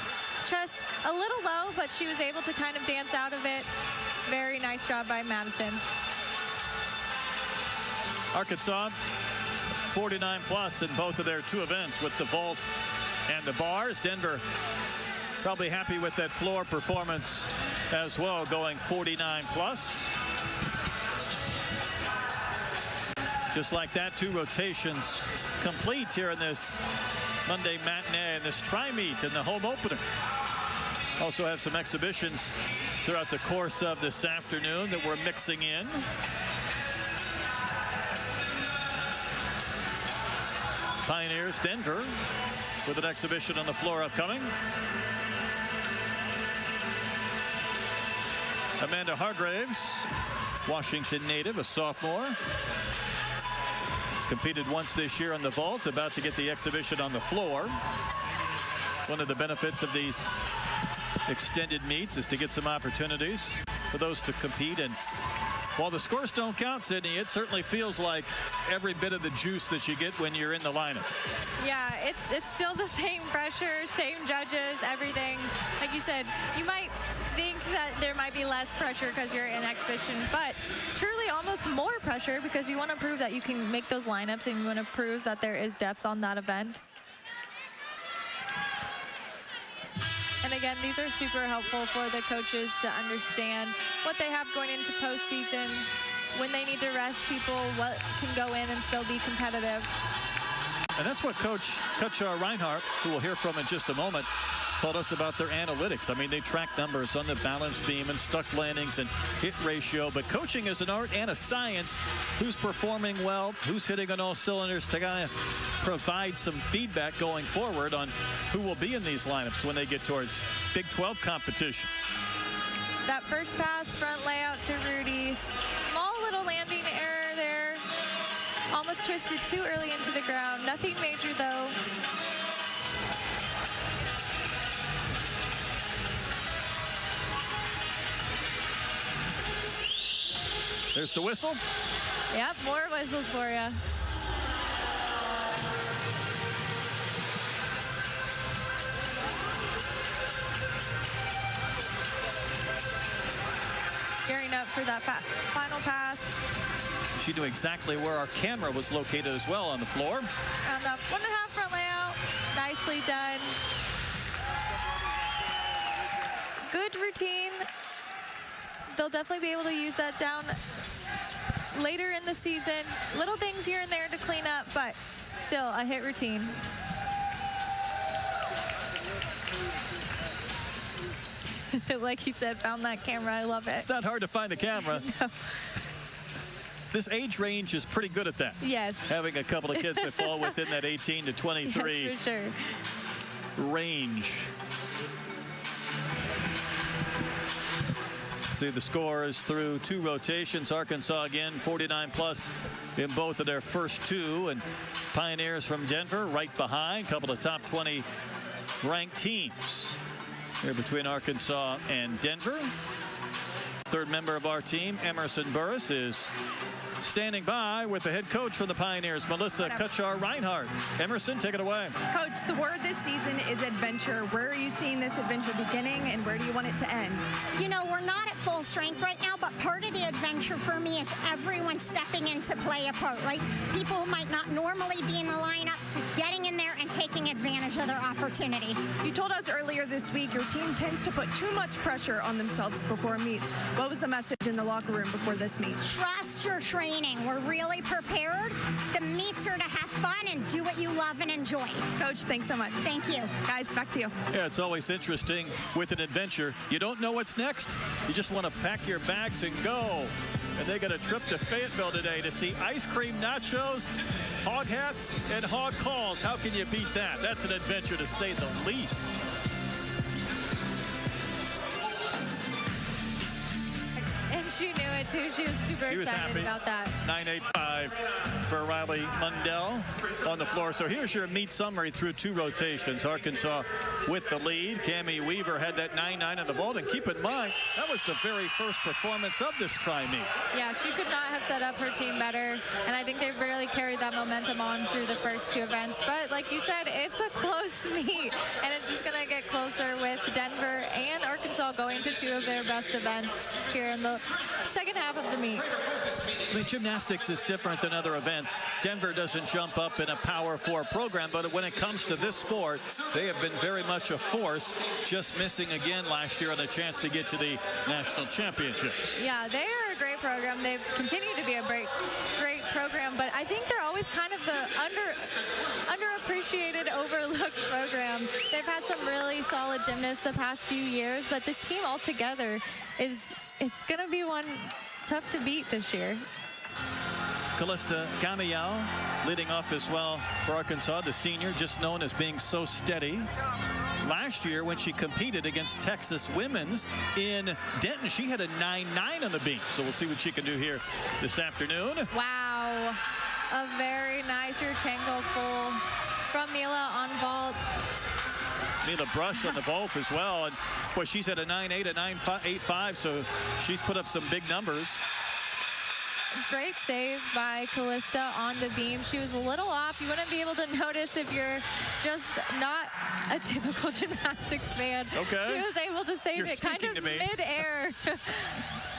Just a little low, but she was able to kind of dance out of it. Very nice job by Madison. Arkansas, 49 plus in both of their two events with the vault and the bars. Denver probably happy with that floor performance as well, going 49 plus. Just like that, 2 rotations complete here in this Monday matinee and this tri-meet in the home opener. Also have some exhibitions throughout the course of this afternoon that we're mixing in. Pioneers, Denver, with an exhibition on the floor upcoming. Amanda Hargraves, Washington native, a sophomore. Has competed once this year on the vault, about to get the exhibition on the floor. One of the benefits of these extended meets is to get some opportunities for those to compete. And while the scores don't count, Sydney, it certainly feels like every bit of the juice that you get when you're in the lineup. Yeah, it's still the same pressure, same judges, everything. Like you said, you might think that there might be less pressure because you're in exhibition, but truly almost more pressure because you want to prove that you can make those lineups and you want to prove that there is depth on that event. And again, these are super helpful for the coaches to understand what they have going into postseason, when they need to rest people, what can go in and still be competitive. And that's what Coach Reinhardt, who we'll hear from in just a moment, told us about their analytics. I mean, they track numbers on the balance beam and stuck landings and hit ratio, but coaching is an art and a science. Who's performing well, who's hitting on all cylinders, to kind of provide some feedback going forward on who will be in these lineups when they get towards Big 12 competition. That first pass, front layout to Rudy. Small little landing error there. Almost twisted too early into the ground. Nothing major, though. There's the whistle. Yep, more whistles for you. Gearing up for that final pass. She knew exactly where our camera was located as well on the floor. Round up 1.5 front layout. Nicely done. Good routine. They'll definitely be able to use that down later in the season. Little things here and there to clean up, but still a hit routine. Like he said, found that camera. I love it. It's not hard to find a camera. No. This age range is pretty good at that. Yes. Having a couple of kids that fall within that 18 to 23 yes, for sure. range. See the scores through 2 rotations. Arkansas again 49 plus in both of their first 2, and Pioneers from Denver right behind. Couple of top 20 ranked teams here between Arkansas and Denver. Third member of our team, Emerson Burris, is standing by with the head coach from the Pioneers, Melissa Kutchar-Reinhardt. Emerson, take it away. Coach, the word this season is adventure. Where are you seeing this adventure beginning, and where do you want it to end? You know, we're not at full strength right now, but part of the adventure for me is everyone stepping in to play a part, right? People who might not normally be in the lineups, getting in there and taking advantage of their opportunity. You told us earlier this week your team tends to put too much pressure on themselves before meets. What was the message in the locker room before this meet? Trust your training. We're really prepared. The meets are to have fun and do what you love. love and enjoy. Coach, thanks so much. Thank you. Guys, back to you. Yeah, it's always interesting with an adventure. You don't know what's next. You just want to pack your bags and go. And they got a trip to Fayetteville today to see ice cream, nachos, hog hats, and hog calls. How can you beat that? That's an adventure to say the least. And she knew it too. She was super She was excited happy. about that. 9.85 for Riley Mundell on the floor. So here's your meet summary through 2 rotations. Arkansas with the lead. Cammie Weaver had that 9-9 on the vault. And keep in mind, that was the very first performance of this tri-meet. Yeah, she could not have set up her team better. And I think they've really carried that momentum on through the first 2 events. But like you said, it's a close meet. And it's just going to get closer with Denver and Arkansas going to 2 of their best events here in the second half of the meet. I mean, gymnastics is different than other events. Denver doesn't jump up in a Power 4 program, but when it comes to this sport, they have been very much a force, just missing again last year on a chance to get to the national championships. Yeah, they are a great program. They've continued to be a great program, but I think they're always kind of the underappreciated, overlooked program. They've had some really solid gymnasts the past few years, but this team altogether it's going to be one tough to beat this year. Callista Gamillao leading off as well for Arkansas, the senior, just known as being so steady. Last year when she competed against Texas Women's in Denton, she had a 9-9 on the beam. So we'll see what she can do here this afternoon. Wow, a very nice Yurchenko full from Mila on vault. Mila Brush on the vault as well. And boy, she's at a 9-8, a 9-8-5, so she's put up some big numbers. Great save by Callista on the beam. She was a little off. You wouldn't be able to notice if you're just not a typical gymnastics fan. Okay. She was able to save it kind of mid-air.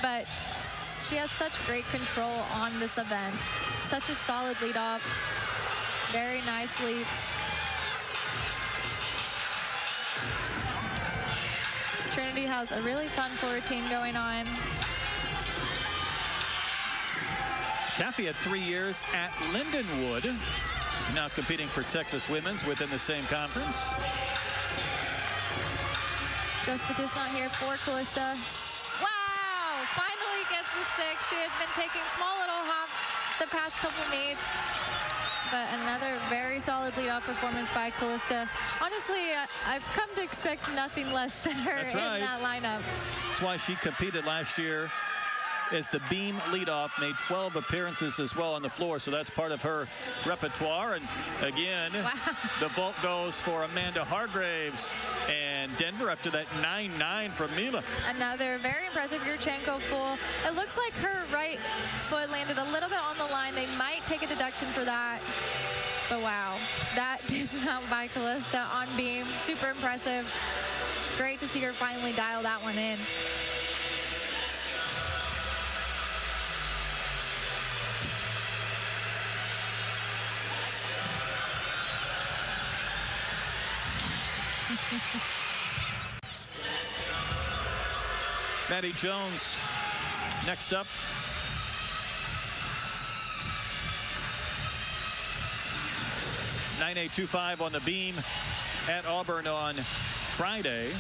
But she has such great control on this event. Such a solid lead off. Very nice leaps. Trinity has a really fun floor routine going on. Caffey had 3 years at Lindenwood, now competing for Texas Women's within the same conference. Just not here for Callista. Wow! Finally gets the 6. She had been taking small little hops the past couple meets. But another very solid lead-off performance by Callista. Honestly, I've come to expect nothing less than her in that lineup. That's why she competed last year as the beam leadoff, made 12 appearances as well on the floor, so that's part of her repertoire. And again, the vault goes for Amanda Hargraves and Denver after that 9-9 from Mila. Another very impressive Yurchenko full. It looks like her right foot landed a little bit on the line. They might take a deduction for that. But wow, that dismount by Callista on beam, super impressive. Great to see her finally dial that one in. Maddie Jones next up. .9825 on the beam at Auburn on Friday.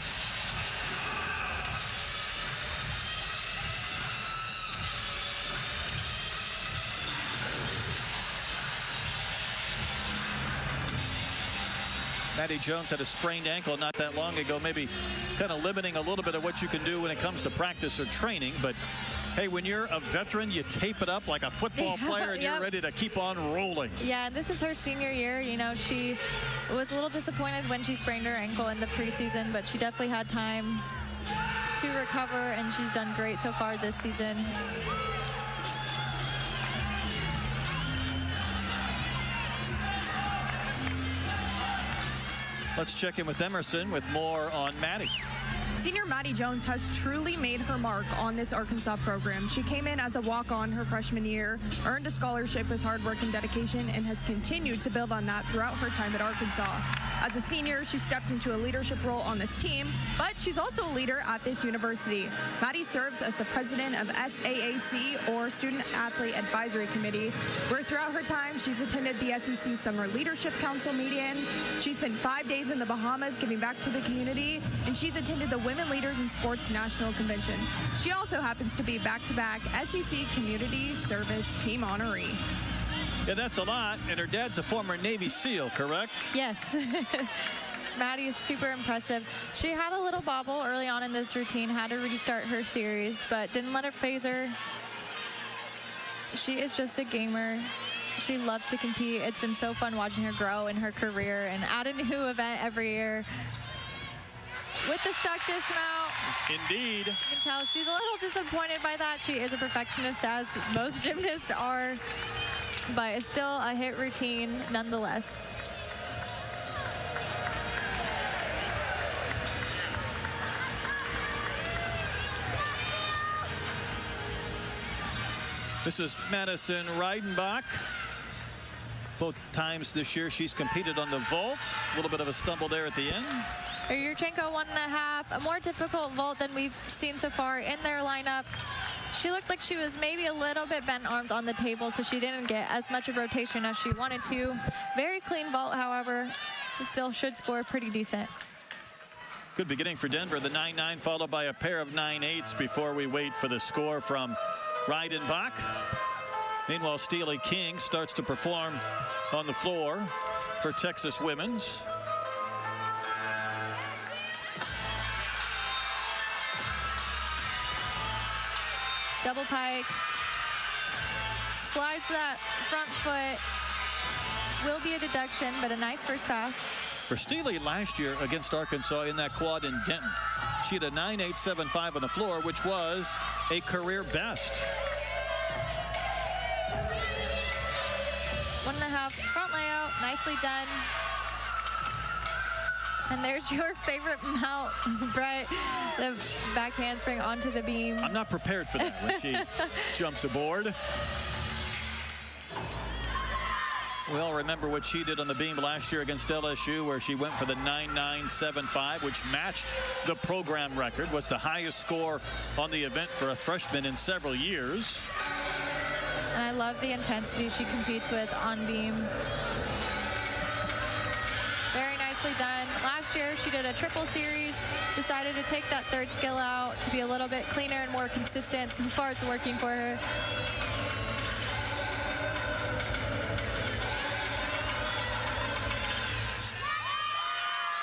Maddie Jones had a sprained ankle not that long ago, maybe kind of limiting a little bit of what you can do when it comes to practice or training. But hey, when you're a veteran, you tape it up like a football player and you're ready to keep on rolling. Yeah, and this is her senior year. You know, she was a little disappointed when she sprained her ankle in the preseason, but she definitely had time to recover, and she's done great so far this season. Let's check in with Emerson with more on Maddie. Senior Maddie Jones has truly made her mark on this Arkansas program. She came in as a walk-on her freshman year, earned a scholarship with hard work and dedication, and has continued to build on that throughout her time at Arkansas. As a senior, she stepped into a leadership role on this team, but she's also a leader at this university. Maddie serves as the president of SAAC, or Student Athlete Advisory Committee, where throughout her time, she's attended the SEC Summer Leadership Council meeting. She spent 5 days in the Bahamas giving back to the community, and she's attended the Women Leaders in Sports National Convention. She also happens to be back-to-back SEC Community Service Team honoree. Yeah, that's a lot. And her dad's a former Navy SEAL, correct? Yes. Maddie is super impressive. She had a little bobble early on in this routine, had to restart her series, but didn't let it phase her. She is just a gamer. She loves to compete. It's been so fun watching her grow in her career and add a new event every year. With the stuck dismount. Indeed. You can tell she's a little disappointed by that. She is a perfectionist, as most gymnasts are, but it's still a hit routine nonetheless. This is Madison Reidenbach. Both times this year she's competed on the vault. A little bit of a stumble there at the end. Yurchenko 1.5, a more difficult vault than we've seen so far in their lineup. She looked like she was maybe a little bit bent arms on the table, so she didn't get as much of rotation as she wanted to. Very clean vault, however, still should score pretty decent. Good beginning for Denver. The 9.9 followed by a pair of 9.8s before we wait for the score from Reidenbach. Meanwhile, Steely King starts to perform on the floor for Texas Women's. Double pike. Slides that front foot. Will be a deduction, but a nice first pass. For Steely last year against Arkansas in that quad in Denton, she had a 9.875 on the floor, which was a career best. 1.5 front layout, nicely done. And there's your favorite mount, Brett, the back handspring onto the beam. I'm not prepared for that when she jumps aboard. We all remember what she did on the beam last year against LSU, where she went for the 9.975, which matched the program record, was the highest score on the event for a freshman in several years. And I love the intensity she competes with on beam. Very nicely done. Last year, she did a triple series, decided to take that third skill out to be a little bit cleaner and more consistent. So far, it's working for her.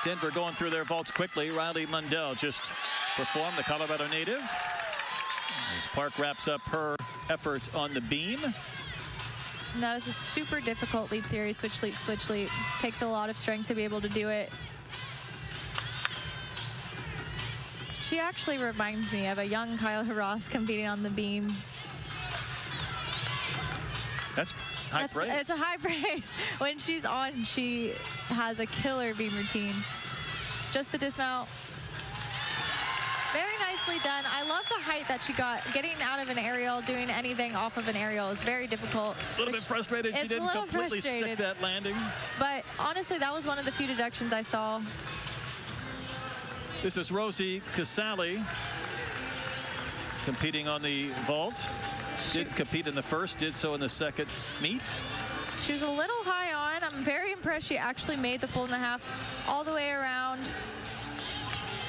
Denver going through their vaults quickly. Riley Mundell just performed, the Colorado native. As Park wraps up her effort on the beam. And that is a super difficult leap series, switch leap, switch leap. Takes a lot of strength to be able to do it. She actually reminds me of a young Kyle Harass competing on the beam. That's high praise. It's a high praise. When she's on, she has a killer beam routine. Just the dismount. Very nicely done. I love the height that she got. Getting out of an aerial, doing anything off of an aerial is very difficult. A little bit frustrated she didn't completely stick that landing. But honestly, that was one of the few deductions I saw. This is Rosie Casale competing on the vault. Did compete in the first, did so in the second meet. She was a little high on. I'm very impressed she actually made the full 1.5 all the way around.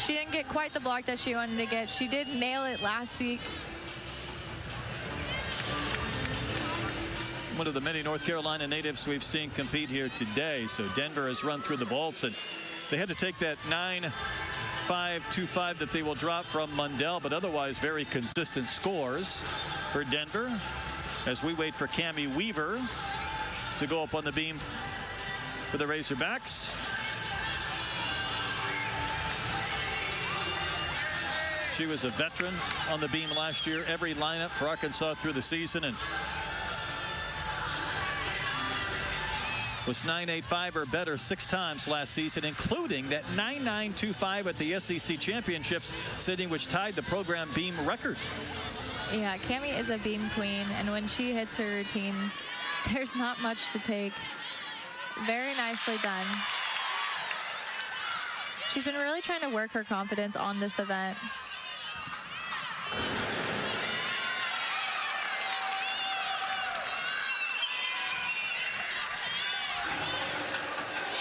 She didn't get quite the block that she wanted to get. She did nail it last week. One of the many North Carolina natives we've seen compete here today. So Denver has run through the vaults, and they had to take that 9.525 that they will drop from Mundell, but otherwise very consistent scores for Denver as we wait for Cammie Weaver to go up on the beam for the Razorbacks. She was a veteran on the beam last year, every lineup for Arkansas through the season, and was 9.85 or better 6 times last season, including that 9.925 at the SEC Championships, sitting which tied the program beam record. Yeah, Cammie is a beam queen, and when she hits her routines, there's not much to take. Very nicely done. She's been really trying to work her confidence on this event.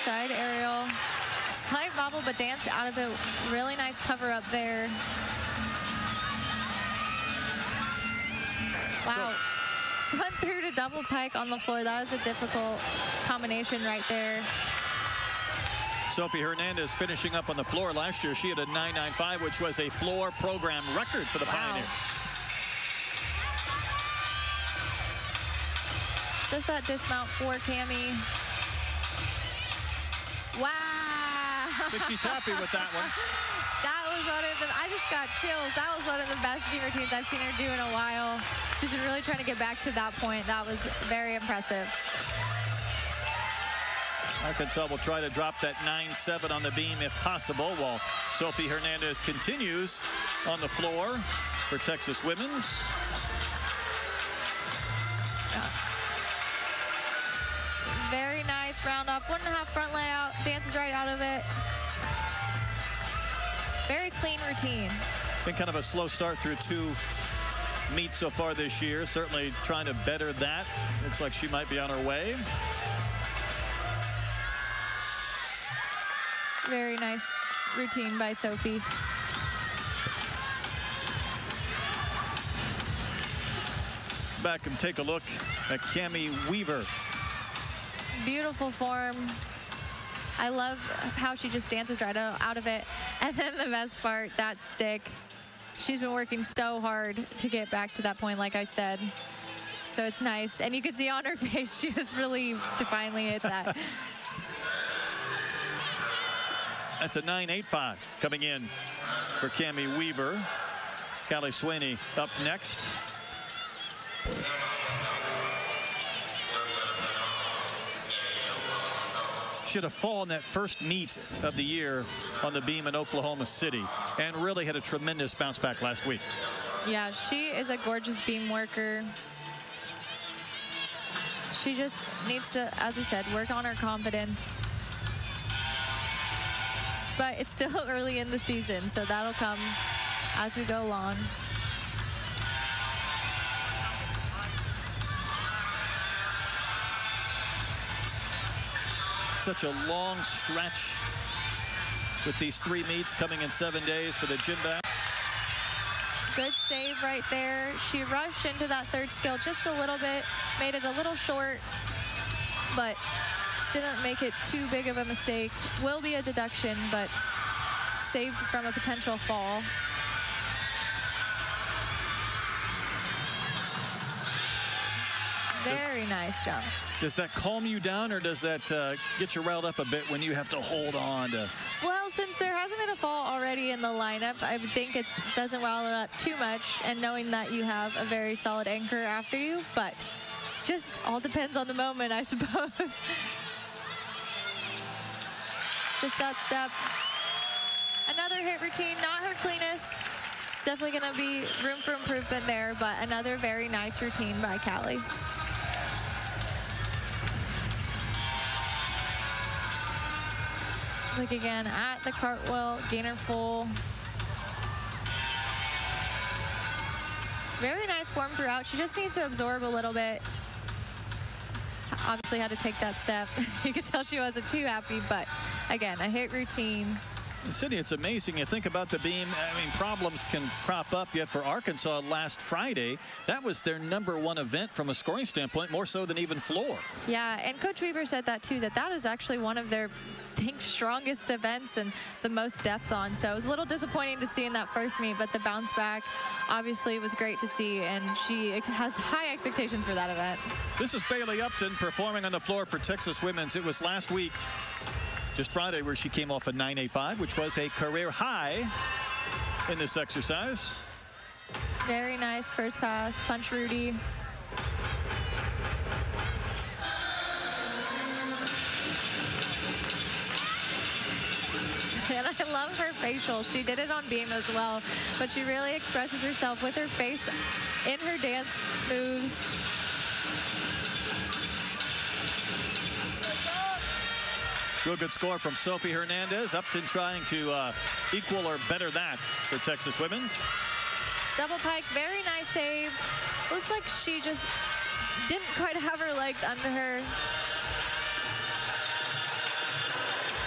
Side aerial, slight bobble, but dance out of it. Really nice cover up there. Wow. Front through to double pike on the floor. That is a difficult combination right there. Sophie Hernandez finishing up on the floor. Last year, she had a 9.95, which was a floor program record for the Pioneers. Just that dismount for Cammie. Wow. I think she's happy with that one. That was one of the, I just got chills. That was one of the best beam routines I've seen her do in a while. She's been really trying to get back to that point. That was very impressive. Arkansas will try to drop that 9.7 on the beam if possible, while Sophie Hernandez continues on the floor for Texas women's. Very nice round up, 1.5 front layout, dances right out of it. Very clean routine. Been kind of a slow start through 2 meets so far this year. Certainly trying to better that. Looks like she might be on her way. Very nice routine by Sophie. Back and take a look at Cammie Weaver. Beautiful form. I love how she just dances right out of it. And then the best part, that stick. She's been working so hard to get back to that point, like I said. So it's nice. And you could see on her face, she was relieved to finally hit that. That's a 9.85 coming in for Cammie Weaver. Callie Sweeney up next. She had a fall in that first meet of the year on the beam in Oklahoma City and really had a tremendous bounce back last week. Yeah, she is a gorgeous beam worker. She just needs to, as we said, work on her confidence. But it's still early in the season, so that'll come as we go along. Such a long stretch with these 3 meets coming in 7 days for the Gymnastics. Good save right there. She rushed into that third skill just a little bit, made it a little short, but didn't make it too big of a mistake. Will be a deduction, but saved from a potential fall. Very nice jumps. Does that calm you down, or does that get you riled up a bit when you have to hold on to? Well, since there hasn't been a fall already in the lineup, I would think it doesn't rile it up too much, and knowing that you have a very solid anchor after you, but just all depends on the moment, I suppose. Just that step. Another hit routine, not her cleanest. It's definitely going to be room for improvement there, but another very nice routine by Callie. Look again at the cartwheel, gainer full. Very nice form throughout. She just needs to absorb a little bit. Obviously had to take that step. You could tell she wasn't too happy, but again, a hit routine. Cindy, it's amazing. You think about the beam. I mean, problems can crop up. Yet for Arkansas last Friday, that was their #1 event from a scoring standpoint, more so than even floor. Yeah, and Coach Weaver said that too, that is actually one of their, I think, strongest events and the most depth on. So it was a little disappointing to see in that first meet, but the bounce back obviously was great to see, and she has high expectations for that event. This is Bailey Upton performing on the floor for Texas Women's. It was last week, just Friday, where she came off a 9.85, which was a career high in this exercise. Very nice first pass, punch Rudy. and I love her facial. She did it on beam as well, but she really expresses herself with her face in her dance moves. Real good score from Sophie Hernandez. Upton trying to equal or better that for Texas women's. Double pike, very nice save. Looks like she just didn't quite have her legs under her,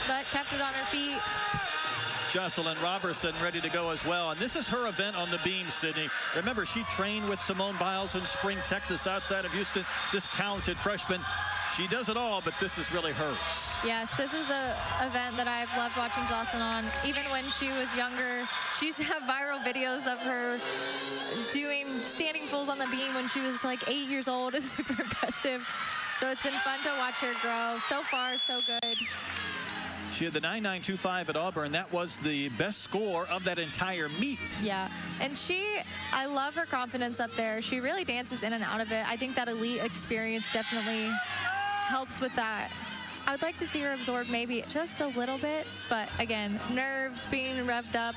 but kept it on her feet. Jocelyn Robertson ready to go as well. And this is her event on the beam, Sydney. Remember, she trained with Simone Biles in Spring, Texas, outside of Houston. This talented freshman, she does it all, but this is really hers. Yes, this is an event that I've loved watching Jocelyn on. Even when she was younger, she used to have viral videos of her doing standing fulls on the beam when she was like 8 years old. It's super impressive. So it's been fun to watch her grow. So far, so good. She had the 9.925 at Auburn. That was the best score of that entire meet. Yeah, and I love her confidence up there. She really dances in and out of it. I think that elite experience definitely helps with that. I would like to see her absorb maybe just a little bit, but again, nerves being revved up.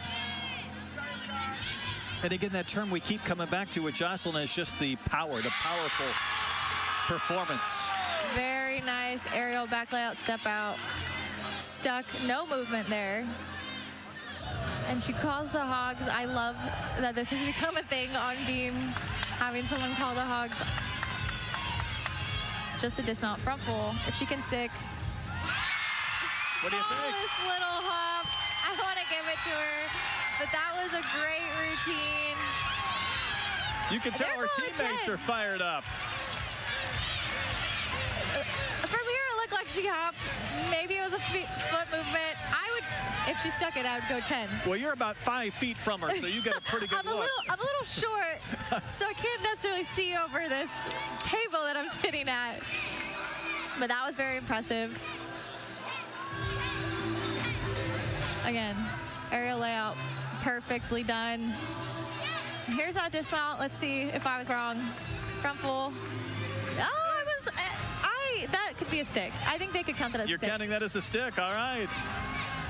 And again, that term we keep coming back to with Jocelyn is just the power, the powerful performance. Very nice aerial back layout step out. Stuck, no movement there. And she calls the hogs. I love that this has become a thing on beam, having someone call the hogs. Just the dismount front full, if she can stick. What do you think? This little hop, I want to give it to her, but that was a great routine. You can tell our teammates are fired up. From here, it looked like she hopped. Maybe it was a foot movement. If she stuck it, I would go 10. Well, you're about 5 feet from her, so you got a pretty good look. I'm a little short, so I can't necessarily see over this table that I'm sitting at. But that was very impressive. Again, aerial layout, perfectly done. Here's that dismount. Let's see if I was wrong. Front full. Oh, that could be a stick. I think they could count that as a stick. You're counting that as a stick, all right.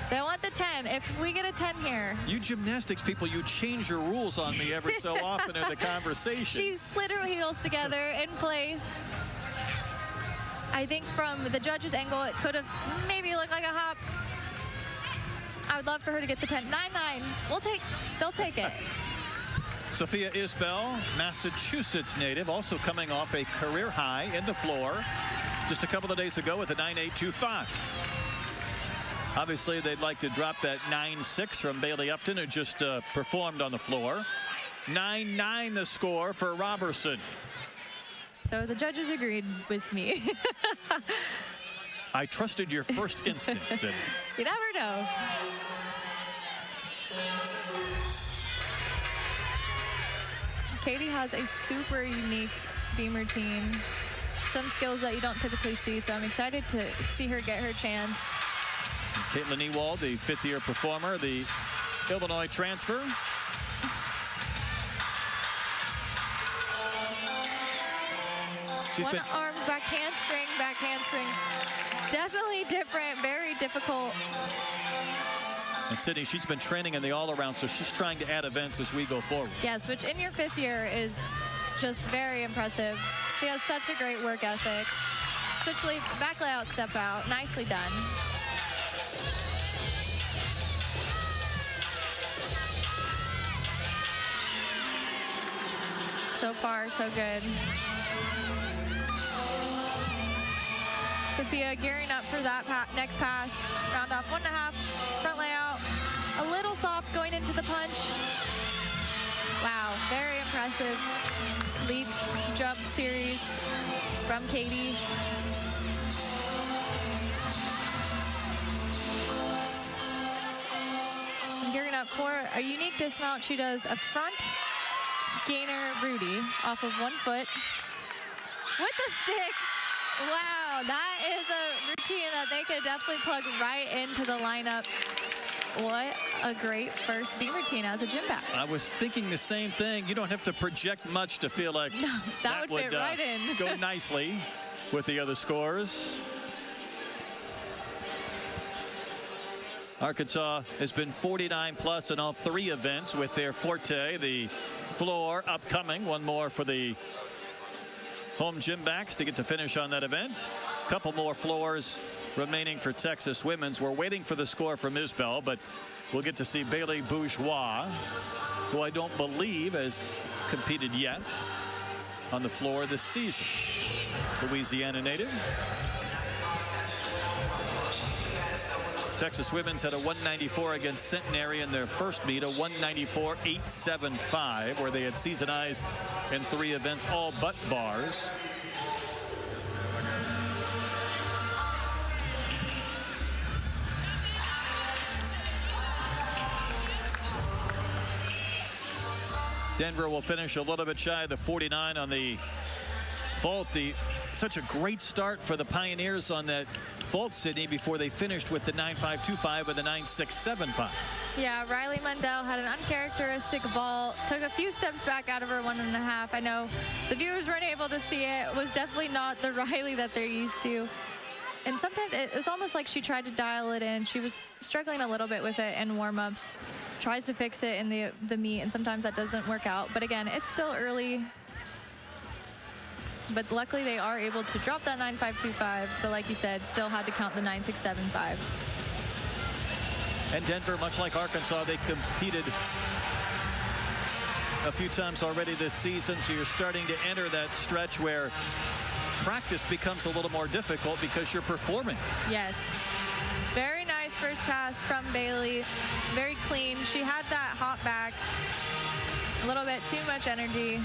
They want the 10. If we get a 10 here. You gymnastics people, you change your rules on me every so often in the conversation. She slid her heels together in place. I think from the judge's angle, it could have maybe looked like a hop. I would love for her to get the 10. 9-9. They'll take it. Sophia Isbell, Massachusetts native, also coming off a career high in the floor just a couple of days ago with a 9.825. Obviously, they'd like to drop that 9.6 from Bailey Upton, who just performed on the floor. 9.9 the score for Robertson. So the judges agreed with me. I trusted your first instinct, Sid. You never know. Katie has a super unique beam routine. Some skills that you don't typically see, so I'm excited to see her get her chance. Caitlin Ewald, the fifth-year performer, the Illinois transfer. One arm back handspring, back handspring. Definitely different, very difficult. And Sydney, she's been training in the all-around, so she's trying to add events as we go forward. Yes, which in your 5th year is just very impressive. She has such a great work ethic. Essentially, back layout, step out. Nicely done. So far, so good. Sophia gearing up for that next pass. Round off 1.5, front layout. A little soft going into the punch. Wow, very impressive leap jump series from Katie. And gearing up for a unique dismount. She does a front gainer Rudy off of 1 foot with the stick. Wow, that is a routine that they could definitely plug right into the lineup. What a great first beam routine as a gym back. I was thinking the same thing. You don't have to project much to feel like no, that would fit right in. Go nicely with the other scores. Arkansas has been 49 plus in all 3 events with their forte. The floor upcoming. One more for the home gym backs to get to finish on that event. A couple more floors remaining for Texas women's. We're waiting for the score from Isbell, but we'll get to see Bailey Bourgeois, who I don't believe has competed yet on the floor this season. Louisiana native. Texas women's had a 194 against Centenary in their first meet, a 194.875, where they had season highs in 3 events, all but bars. Denver will finish a little bit shy of the 49 on the vault. Such a great start for the Pioneers on that vault, Sydney, before they finished with the 9.525 and the 9.675. Yeah, Riley Mundell had an uncharacteristic vault, took a few steps back out of her 1.5. I know the viewers weren't able to see it. It was definitely not the Riley that they're used to. And sometimes it was almost like she tried to dial it in. She was struggling a little bit with it in warm-ups, tries to fix it in the meet, and sometimes that doesn't work out. But again, it's still early. But luckily they are able to drop that 9.525, but like you said, still had to count the 9.675. And Denver, much like Arkansas, they competed a few times already this season, so you're starting to enter that stretch where practice becomes a little more difficult because you're performing. Yes. Very nice first pass from Bailey. Very clean. She had that hop back. A little bit too much energy.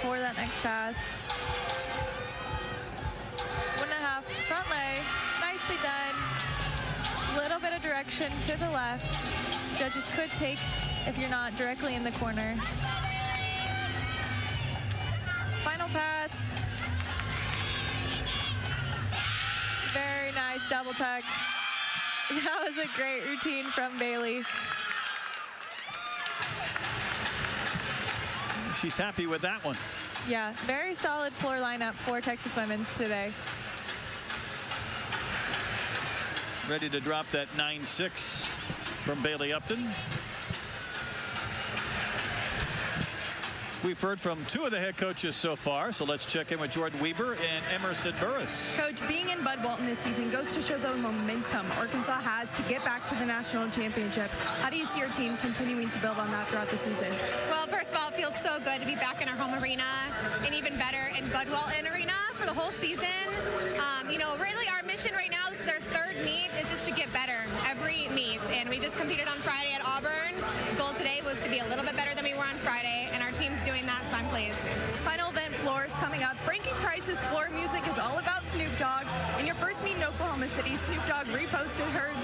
For that next pass. 1.5 front leg, nicely done. Little bit of direction to the left. Judges could take if you're not directly in the corner. Final pass. Very nice double tuck. That was a great routine from Bailey. She's happy with that one. Yeah, very solid floor lineup for Texas women's today. Ready to drop that 9.6 from Bailey Upton. We've heard from 2 of the head coaches so far, so let's check in with Jordan Weber and Emerson Burris. Coach, being in Bud Walton this season goes to show the momentum Arkansas has to get back to the national championship. How do you see your team continuing to build on that throughout the season? Well, first of all, it feels so good to be back in our home arena, and even better in Bud Walton Arena for the whole season. You know, really our mission right now, this is our 3rd meet, is just to get better every meet. And we just competed on Friday at Auburn. The goal today was to be a little bit better than we were on Friday, and our team's doing that, so I'm pleased. Final event floor is coming up. Frankie Price's floor music is all about Snoop Dogg. In your first meet in Oklahoma City, Snoop Dogg reposted her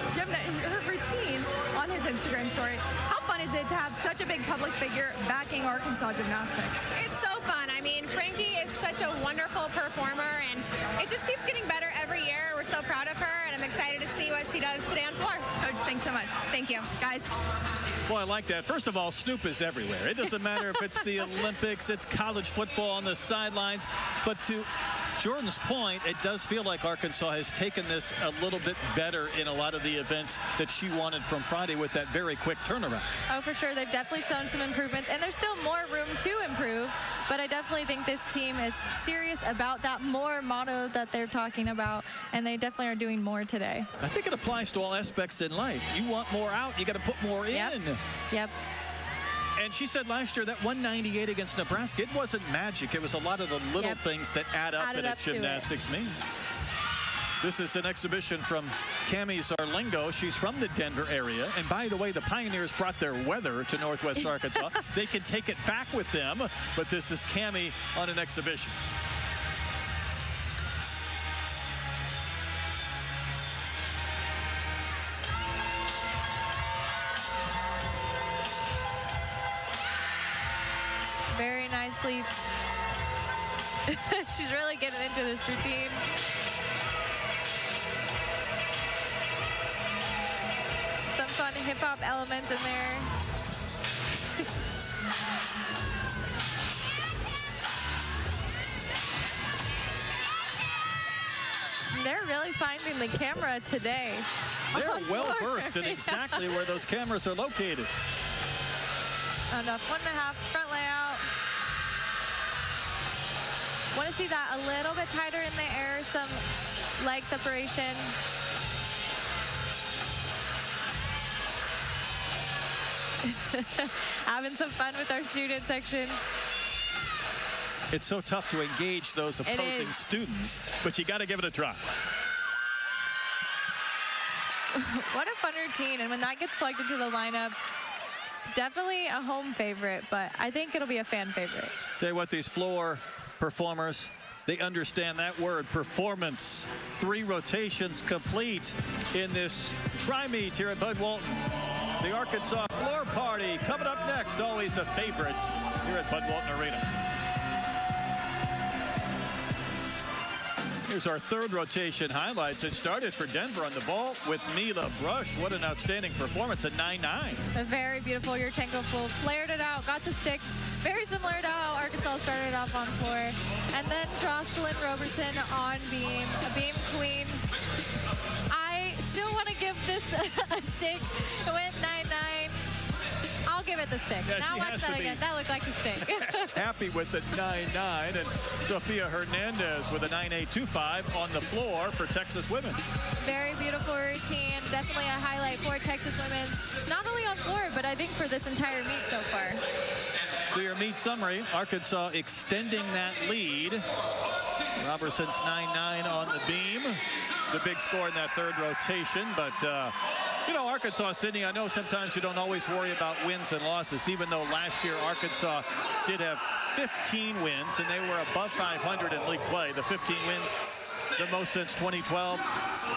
routine on his Instagram story. How fun is it to have such a big public figure backing Arkansas gymnastics? It's so fun. I mean, Frankie is such a wonderful performer, and it just keeps getting better every year. We're so proud of her, and I'm excited to see what she does today on floor. Coach, thanks so much. Thank you. Guys. Well, I like that. First of all, Snoop is everywhere. It doesn't matter if it's the Olympics, it's college football on the sidelines. But to Jordan's point, it does feel like Arkansas has taken this a little bit better in a lot of the events that she wanted from Friday with that very quick turnaround. Oh, for sure. They've definitely shown some improvements, and there's still more room to improve. But I definitely think this team is serious about that more motto that they're talking about, and they definitely are doing more today. I think it applies to all aspects in life. You want more out, you got to put more in. Yep. And she said last year that 198 against Nebraska, it wasn't magic. It was a lot of the little things that add up in a gymnastics meet. This is an exhibition from Cami Zarlingo. She's from the Denver area. And by the way, the Pioneers brought their weather to Northwest Arkansas. They can take it back with them, but this is Cami on an exhibition. nicely. She's really getting into this routine. Some fun hip-hop elements in there. They're really finding the camera today. They're well versed in exactly where those cameras are located. Enough 1.5 front layout. Want to see that a little bit tighter in the air, some leg separation. Having some fun with our student section. It's so tough to engage those opposing students, but you got to give it a try. What a fun routine, and when that gets plugged into the lineup, definitely a home favorite, but I think it'll be a fan favorite. Tell you what, these floor performers, they understand that word, performance. 3 rotations complete in this tri-meet here at Bud Walton. The Arkansas Floor Party coming up next, always a favorite here at Bud Walton Arena. Here's our 3rd rotation highlights. It started for Denver on the ball with Mila Brush. What an outstanding performance at 9-9. A very beautiful Yurchenko full, flared it out, got the stick. Very similar to how Arkansas started off on floor. And then Jocelyn Robertson on beam, a beam queen. I still want to give this a stick. It went 9-9. I'll give it the stick. Yeah, now watch that again. That looked like a stick. Happy with the 9-9, and Sofia Hernandez with a 9.825 on the floor for Texas women. Very beautiful routine. Definitely a highlight for Texas women. Not only on floor, but I think for this entire meet so far. So your meet summary, Arkansas extending that lead. Robertson's 9-9 on the beam. The big score in that 3rd rotation, but you know, Arkansas, Sydney, I know sometimes you don't always worry about wins and losses, even though last year Arkansas did have 15 wins, and they were above 500 in league play. The 15 wins, the most since 2012.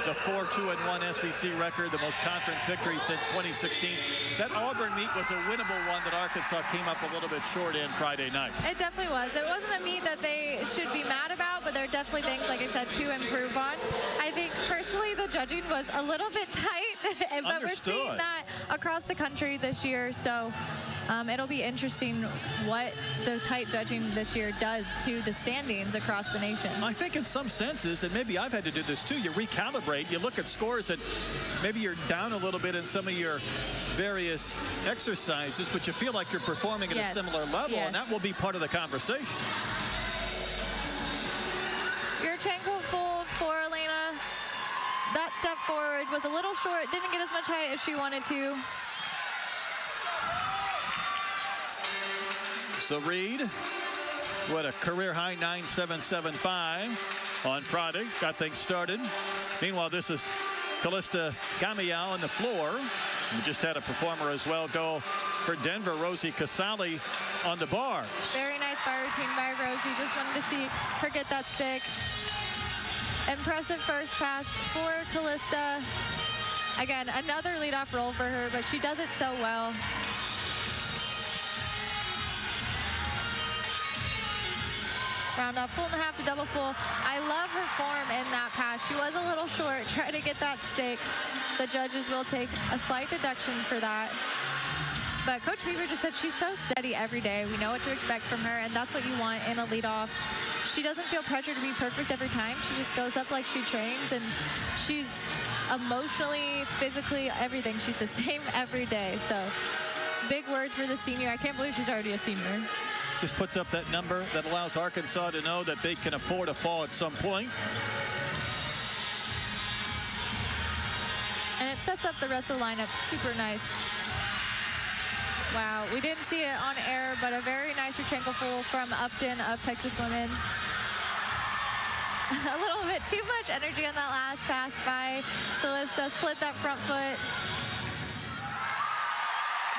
The 4-2-1 SEC record, the most conference victories since 2016. That Auburn meet was a winnable one that Arkansas came up a little bit short in Friday night. It definitely was. It wasn't a meet that they should be mad about, but there are definitely things, like I said, to improve on. I think personally the judging was a little bit tight, but we're seeing that across the country this year. So it'll be interesting what the tight judging this year does to the standings across the nation. I think in some senses, and maybe I've had to do this too, you recalibrate, you look at scores, and maybe you're down a little bit in some of your various exercises, but you feel like you're performing at a similar level, and that will be part of the conversation. Yurchenko full for Elena. That step forward was a little short, didn't get as much height as she wanted to. So Reed, what a career high 9.775 on Friday, got things started. Meanwhile, this is Callista Gamiao on the floor. We just had a performer as well go for Denver, Rosie Casali on the bars. Very nice bar routine by Rosie. Just wanted to see her get that stick. Impressive first pass for Callista. Again, another leadoff roll for her, but she does it so well. Round up, 1.5 to double full. I love her form in that pass. She was a little short, try to get that stick. The judges will take a slight deduction for that. But Coach Weaver just said she's so steady every day. We know what to expect from her, and that's what you want in a leadoff. She doesn't feel pressure to be perfect every time. She just goes up like she trains, and she's emotionally, physically, everything. She's the same every day. So big words for the senior. I can't believe she's already a senior. Just puts up that number that allows Arkansas to know that they can afford a fall at some point. And it sets up the rest of the lineup super nice. Wow, we didn't see it on air, but a very nice Yurchenko full from Upton of Texas Women's. A little bit too much energy on that last pass by Callista, slid that front foot.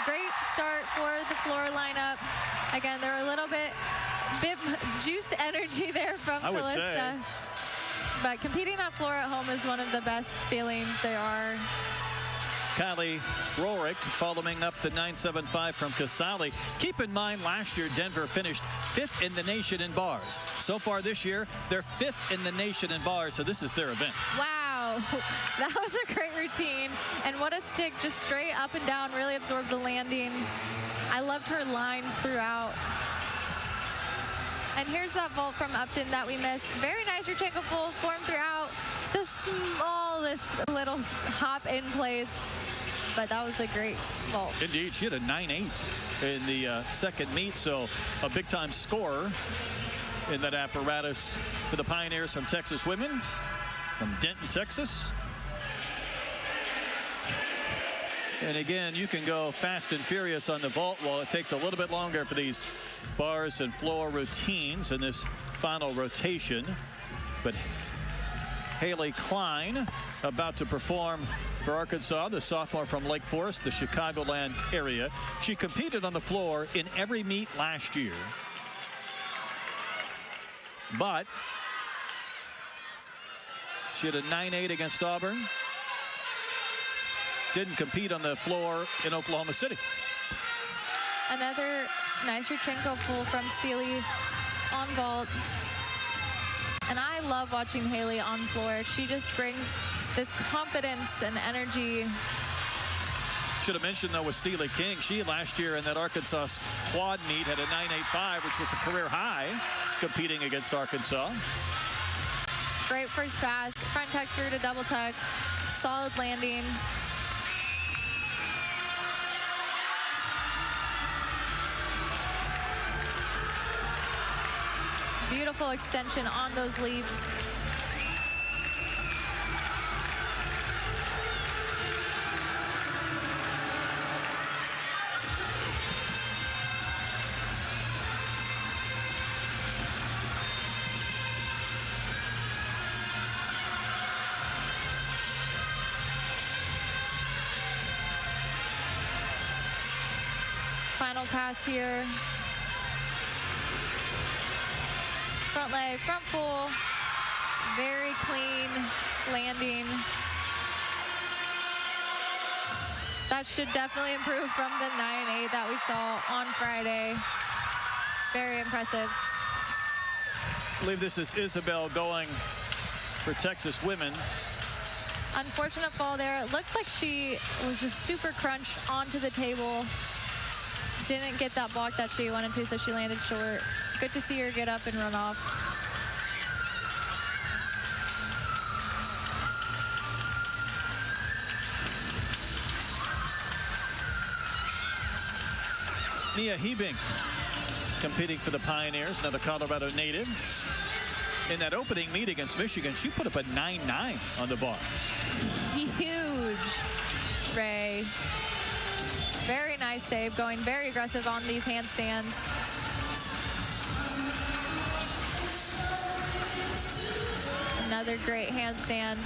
Great start for the floor lineup. Again, they're a little bit juiced energy there from Callista. But competing that floor at home is one of the best feelings there are. Kylie Rorick following up the 9.75 from Casale. Keep in mind, last year Denver finished 5th in the nation in bars. So far this year, they're 5th in the nation in bars, so this is their event. Wow, that was a great routine. And what a stick, just straight up and down, really absorbed the landing. I loved her lines throughout. And here's that vault from Upton that we missed. Very nice Rodchenko full form throughout. The smallest little hop in place, but that was a great vault. Indeed, she had a 9.8 in the second meet, so a big-time scorer in that apparatus for the Pioneers from Texas women, from Denton, Texas. And again, you can go fast and furious on the vault while it takes a little bit longer for these bars and floor routines in this final rotation. But Haley Klein about to perform for Arkansas, the sophomore from Lake Forest, the Chicagoland area. She competed on the floor in every meet last year, but she had a 9.8 against Auburn. Didn't compete on the floor in Oklahoma City. Another nice Rodchenko full from Steely on vault. And I love watching Haley on floor. She just brings this confidence and energy. Should have mentioned, though, with Steely King, she last year in that Arkansas quad meet had a 9.85, which was a career high, competing against Arkansas. Great first pass, front tuck through to double tuck, solid landing. Beautiful extension on those leaps. Final pass here. Front leg, front full, very clean landing. That should definitely improve from the 9.8 that we saw on Friday. Very impressive. I believe this is Isabel going for Texas women's. Unfortunate fall there. It looked like she was just super crunched onto the table. Didn't get that block that she wanted to, so she landed short. Good to see her get up and run off. Mia Hebing competing for the Pioneers, another Colorado native. In that opening meet against Michigan, she put up a 9.9 on the bar. Huge, Ray. Very nice save, going very aggressive on these handstands. Another great handstand.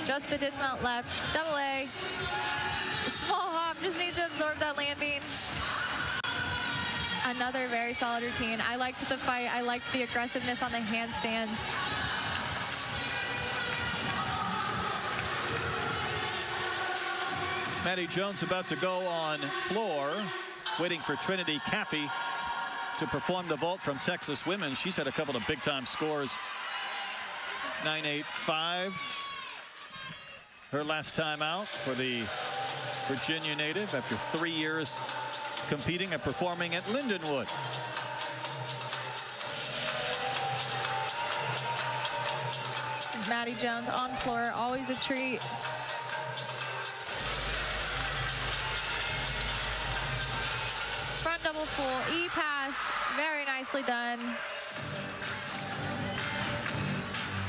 Just the dismount left, double A. Small hop, just needs to absorb that landing. Another very solid routine. I liked the fight. I liked the aggressiveness on the handstands. Maddie Jones about to go on floor, waiting for Trinity Caffey to perform the vault from Texas women. She's had a couple of big-time scores. 9.85. Her last time out for the Virginia native after 3 years competing and performing at Lindenwood. Maddie Jones on floor, always a treat. Front double full, E-pass, very nicely done.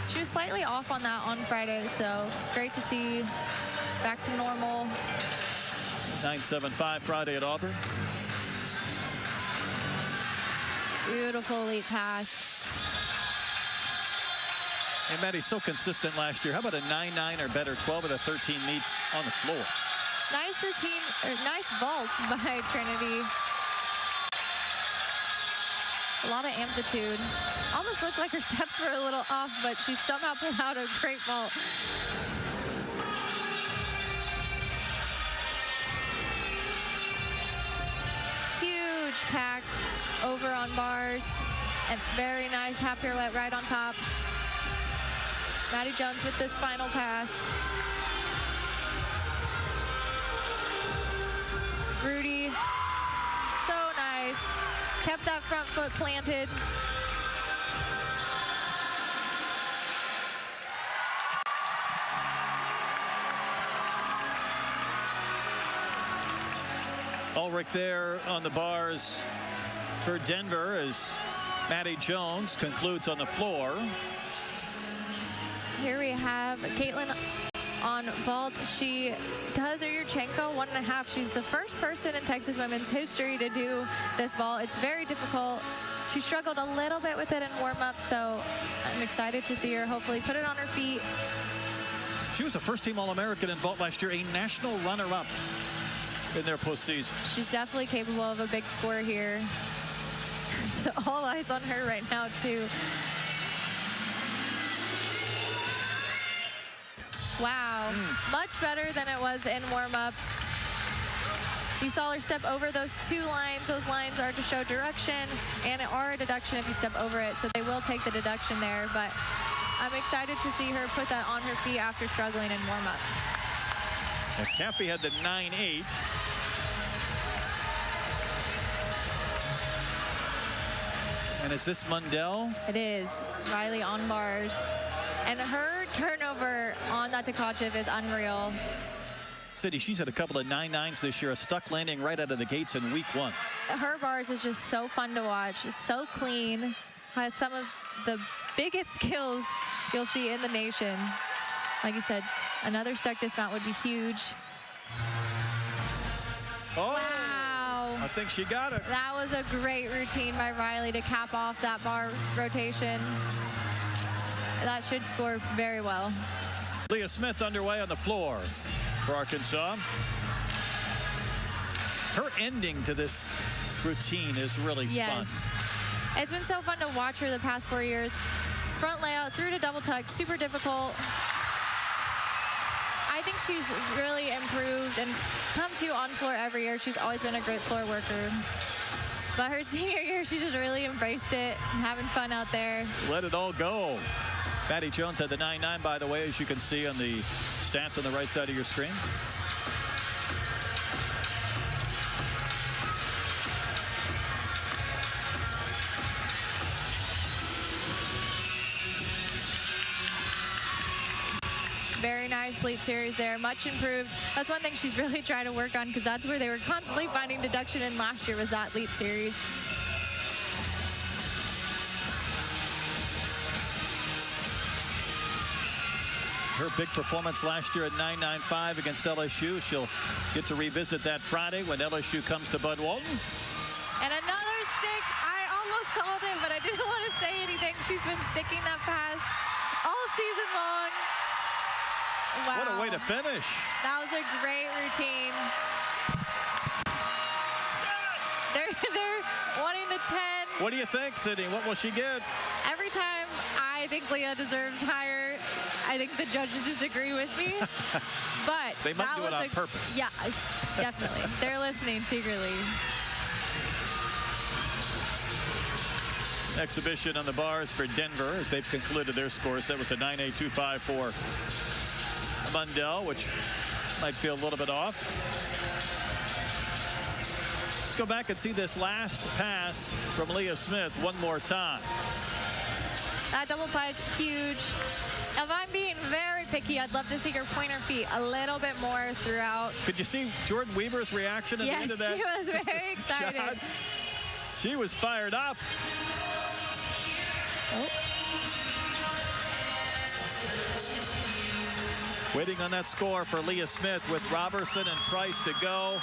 She was slightly off on that on Friday, so it's great to see back to normal. 9.75 Friday at Auburn. Beautiful leap pass. And Maddie's so consistent last year. How about a 9.9 or better, 12 of the 13 meets on the floor? Nice routine, or nice vault by Trinity. A lot of amplitude. Almost looked like her steps were a little off, but she somehow pulled out a great vault. over on bars. And very nice half pirouette right on top. Maddie Jones with this final pass. Rudy, so nice. Kept that front foot planted. Ulrich there on the bars for Denver as Maddie Jones concludes on the floor. Here we have Caitlin on vault. She does a Yurchenko 1.5. She's the first person in Texas women's history to do this vault. It's very difficult. She struggled a little bit with it in warm-up, so I'm excited to see her hopefully put it on her feet. She was a first-team All-American in vault last year, a national runner-up in their postseason. She's definitely capable of a big score here. So all eyes on her right now, too. Wow, much better than it was in warm-up. You saw her step over those 2 lines. Those lines are to show direction and are a deduction if you step over it, so they will take the deduction there. But I'm excited to see her put that on her feet after struggling in warm-up. Caffey had the 9.8. And is this Mundell? It is. Riley on bars. And her turnover on that Tkachev is unreal. City, she's had a couple of 9.9s this year, a stuck landing right out of the gates in week 1. Her bars is just so fun to watch. It's so clean. Has some of the biggest skills you'll see in the nation. Like you said, another stuck dismount would be huge. Oh, wow. I think she got it. That was a great routine by Riley to cap off that bar rotation. That should score very well. Leah Smith underway on the floor for Arkansas. Her ending to this routine is really fun. It's been so fun to watch her the past 4 years. Front layout through to double tuck, super difficult. I think she's really improved and come to on floor every year. She's always been a great floor worker. But her senior year, she just really embraced it and having fun out there. Let it all go. Maddie Jones had the 9.9, by the way, as you can see on the stats on the right side of your screen. Very nice lead series there, much improved. That's one thing she's really trying to work on, because that's where they were constantly finding deduction in last year, was that lead series. Her big performance last year at 9.95 against LSU. She'll get to revisit that Friday when LSU comes to Bud Walton. And another stick. I almost called it, but I didn't want to say anything. She's been sticking that pass all season long. Wow. What a way to finish. That was a great routine. They're wanting the 10. What do you think, Sydney? What will she get? Every time I think Leah deserves higher, I think the judges disagree with me. But they might do it on purpose. Yeah, definitely. They're listening secretly. Exhibition on the bars for Denver as they've concluded their scores. That was a 9.825 for Mundell, which might feel a little bit off. Let's go back and see this last pass from Leah Smith one more time. That double pike, huge. If I'm being very picky, I'd love to see her point her feet a little bit more throughout. Could you see Jordan Weaver's reaction at the end of that? Yes, she was very excited. Shot? She was fired up. Oh. Waiting on that score for Leah Smith with Robertson and Price to go.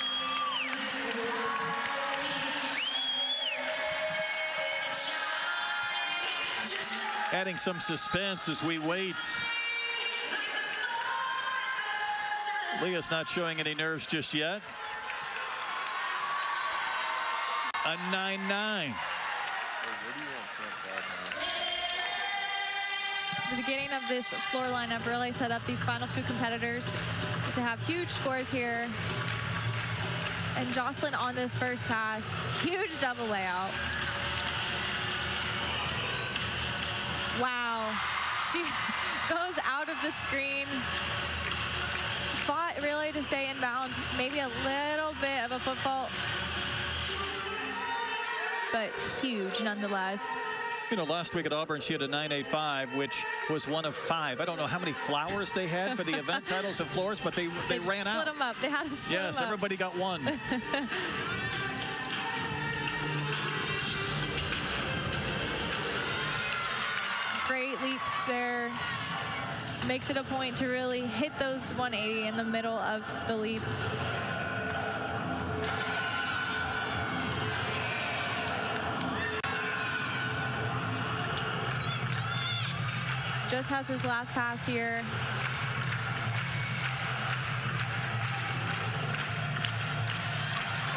Adding some suspense as we wait. Leah's not showing any nerves just yet. A 9.9. The beginning of this floor lineup really set up these final 2 competitors to have huge scores here. And Jocelyn on this first pass, huge double layout. Wow. She goes out of the screen. Fought really to stay in bounds. Maybe a little bit of a foot fault, but huge nonetheless. You know, last week at Auburn, she had a 9.85, which was one of 5. I don't know how many flowers they had for the event titles and floors, but they ran out. Split them up. They had to split them up. Yes, everybody got one. Great leaps there. Makes it a point to really hit those 180 in the middle of the leap. Just has his last pass here.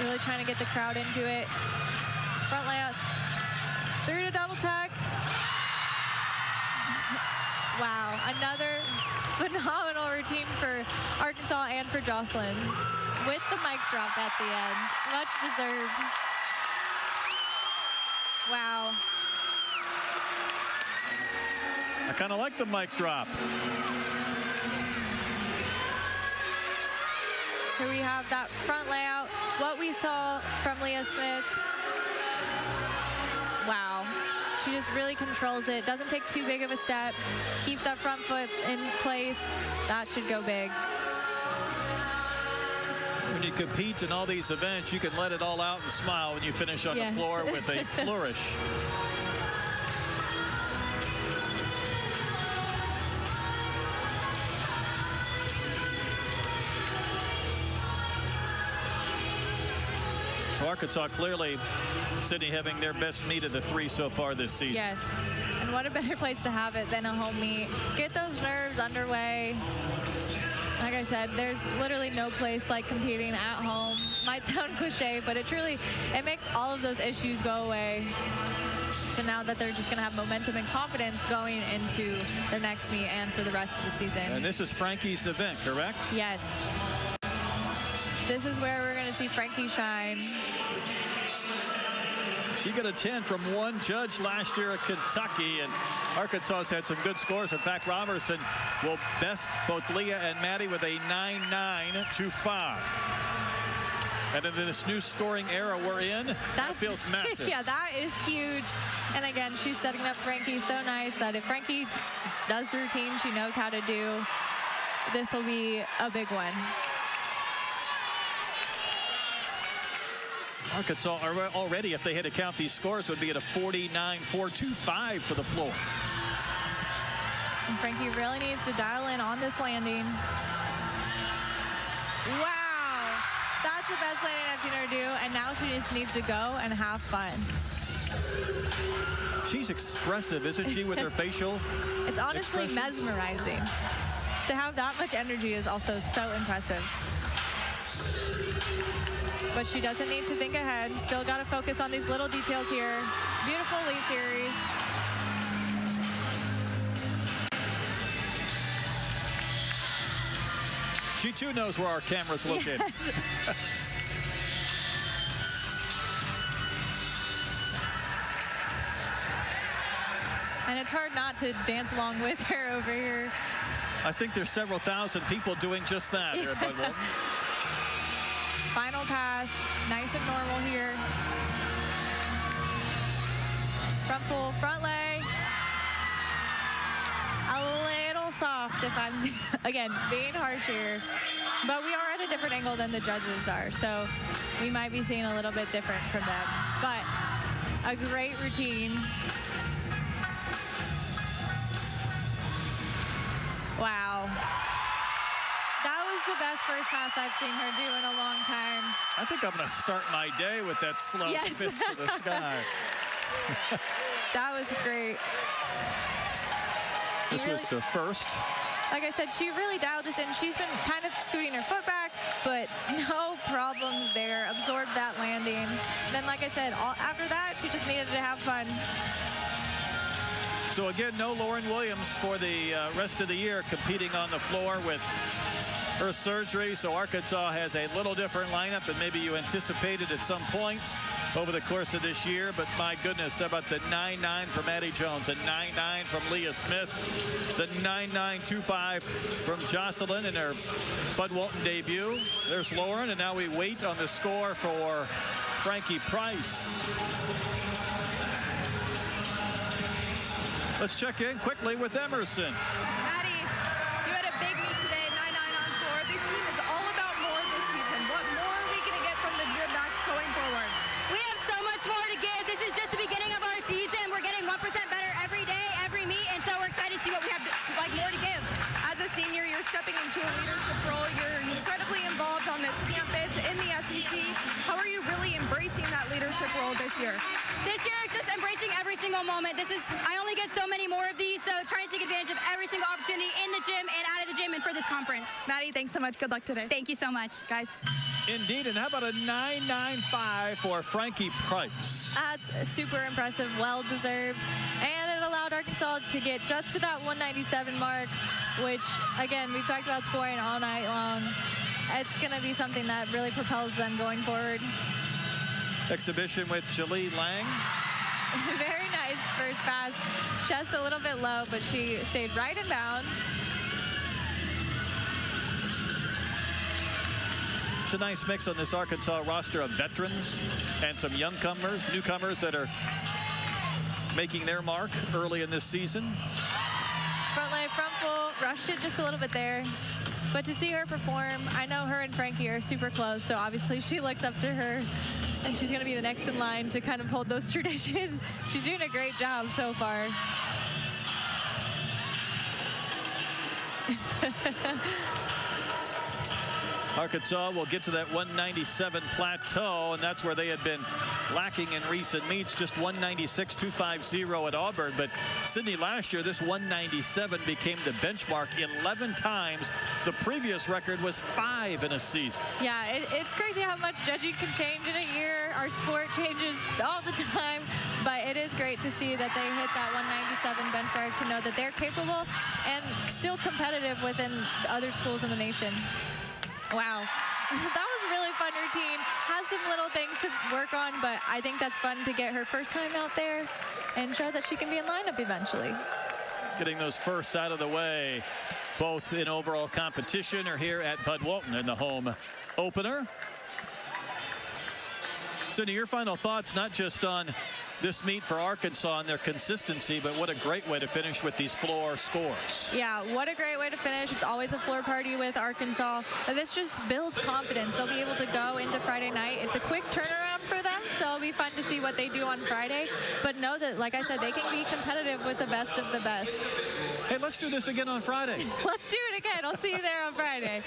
Really trying to get the crowd into it. Front layout. Through to double tuck. Wow, another phenomenal routine for Arkansas and for Jocelyn. With the mic drop at the end. Much deserved. Wow. I kind of like the mic drop. Here we have that front layout. What we saw from Leah Smith. Wow. She just really controls it. Doesn't take too big of a step. Keeps that front foot in place. That should go big. When you compete in all these events, you can let it all out and smile when you finish on Yes. the floor with a flourish. So Arkansas clearly, Sydney, having their best meet of the 3 so far this season. Yes. And what a better place to have it than a home meet. Get those nerves underway. Like I said, there's literally no place like competing at home. Might sound cliche, but it makes all of those issues go away. So now that they're just going to have momentum and confidence going into their next meet and for the rest of the season. And this is Frankie's event, correct? Yes. This is where we're going to see Frankie shine. She got a 10 from one judge last year at Kentucky, and Arkansas has had some good scores. In fact, Robertson will best both Leah and Maddie with a 9.925. And in this new scoring era we're in, that feels massive. Yeah, that is huge. And again, she's setting up Frankie so nice that if Frankie does the routine she knows how to do, this will be a big one. Arkansas already, if they had to count these scores, would be at a 49.425 for the floor. And Frankie really needs to dial in on this landing. Wow, that's the best landing I've seen her do, and now she just needs to go and have fun. She's expressive, isn't she, with her facial It's honestly expressions? mesmerizing. To have that much energy is also so impressive. But she doesn't need to think ahead. Still got to focus on these little details here. Beautiful lead series. She too knows where our camera's located. Yes. And it's hard not to dance along with her over here. I think there's several thousand people doing just that here at Bud Walton. Final pass, nice and normal here. Front full, front leg. A little soft if I'm, again, being harsh here. But we are at a different angle than the judges are, so we might be seeing a little bit different from them. But a great routine. Wow. That was the best first pass I've seen her do in a long time. I think I'm going to start my day with that slow Yes. fist to the sky. That was great. This was the first. Like I said, she really dialed this in. She's been kind of scooting her foot back, but no problems there. Absorbed that landing. Then, like I said, after that, she just needed to have fun. So again, no Lauren Williams for the rest of the year competing on the floor with her surgery, so Arkansas has a little different lineup than maybe you anticipated at some points over the course of this year. But my goodness, how about the 9-9 from Addie Jones, the 9-9 from Leah Smith, the 9-9-2-5 from Jocelyn in her Bud Walton debut. There's Lauren, and now we wait on the score for Frankie Price. Let's check in quickly with Emerson. Maddie, you had a big meet today, 9-9 on floor. This team is all about more this season. What more are we going to get from the Gymnastics going forward? We have so much more to give. This is just the beginning of our season. We're getting 1% better every day, every meet, and so we're excited to see what we have more to give. As a senior, you're stepping into a leadership role. You're incredibly involved on this campus in the SEC. How are you really embracing that leadership role this year? This year, just embracing every single moment. I only get so many more of these, so trying to take advantage of every single opportunity in the gym and out of the gym and for this conference. Maddie, thanks so much. Good luck today. Thank you so much. Guys. Indeed, and how about a 9-9-5 for Frankie Price? That's super impressive, well-deserved, and it allowed Arkansas to get just to that 197 mark, which, again, we've talked about scoring all night long. It's going to be something that really propels them going forward. Exhibition with Jalee Lang. Very nice first pass. Chest a little bit low, but she stayed right in bounds. It's a nice mix on this Arkansas roster of veterans and some newcomers that are making their mark early in this season. Front leg, front full, rushed it just a little bit there. But to see her perform, I know her and Frankie are super close, so obviously she looks up to her, and she's going to be the next in line to kind of hold those traditions. She's doing a great job so far. Arkansas will get to that 197 plateau, and that's where they had been lacking in recent meets, just 196.250 at Auburn. But Sydney, last year, this 197 became the benchmark 11 times. The previous record was 5 in a season. Yeah, it's crazy how much judging can change in a year. Our sport changes all the time, but it is great to see that they hit that 197 benchmark, to know that they're capable and still competitive within other schools in the nation. Wow, that was a really fun routine. Has some little things to work on, but I think that's fun to get her first time out there and show that she can be in lineup eventually. Getting those firsts out of the way, both in overall competition or here at Bud Walton in the home opener. Cindy, your final thoughts, not just on this meet for Arkansas and their consistency, but what a great way to finish with these floor scores. Yeah, what a great way to finish. It's always a floor party with Arkansas. But this just builds confidence. They'll be able to go into Friday night. It's a quick turnaround for them, so it'll be fun to see what they do on Friday. But know that, like I said, they can be competitive with the best of the best. Hey, let's do this again on Friday. Let's do it again. I'll see you there on Friday.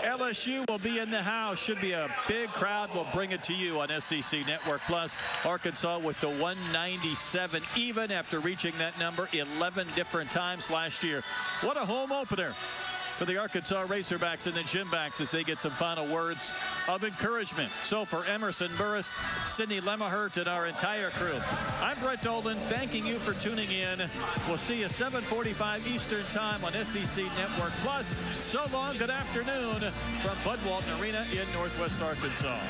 LSU will be in the house. Should be a big crowd. We'll bring it to you on SEC Network Plus. Arkansas with the 197 even after reaching that number 11 different times last year. What a home opener for the Arkansas Razorbacks and the Gymbacks as they get some final words of encouragement. So for Emerson Burris, Sydney Lemahert, and our entire crew, I'm Brett Dolan, thanking you for tuning in. We'll see you 7:45 Eastern Time on SEC Network Plus. So long, good afternoon from Bud Walton Arena in Northwest Arkansas.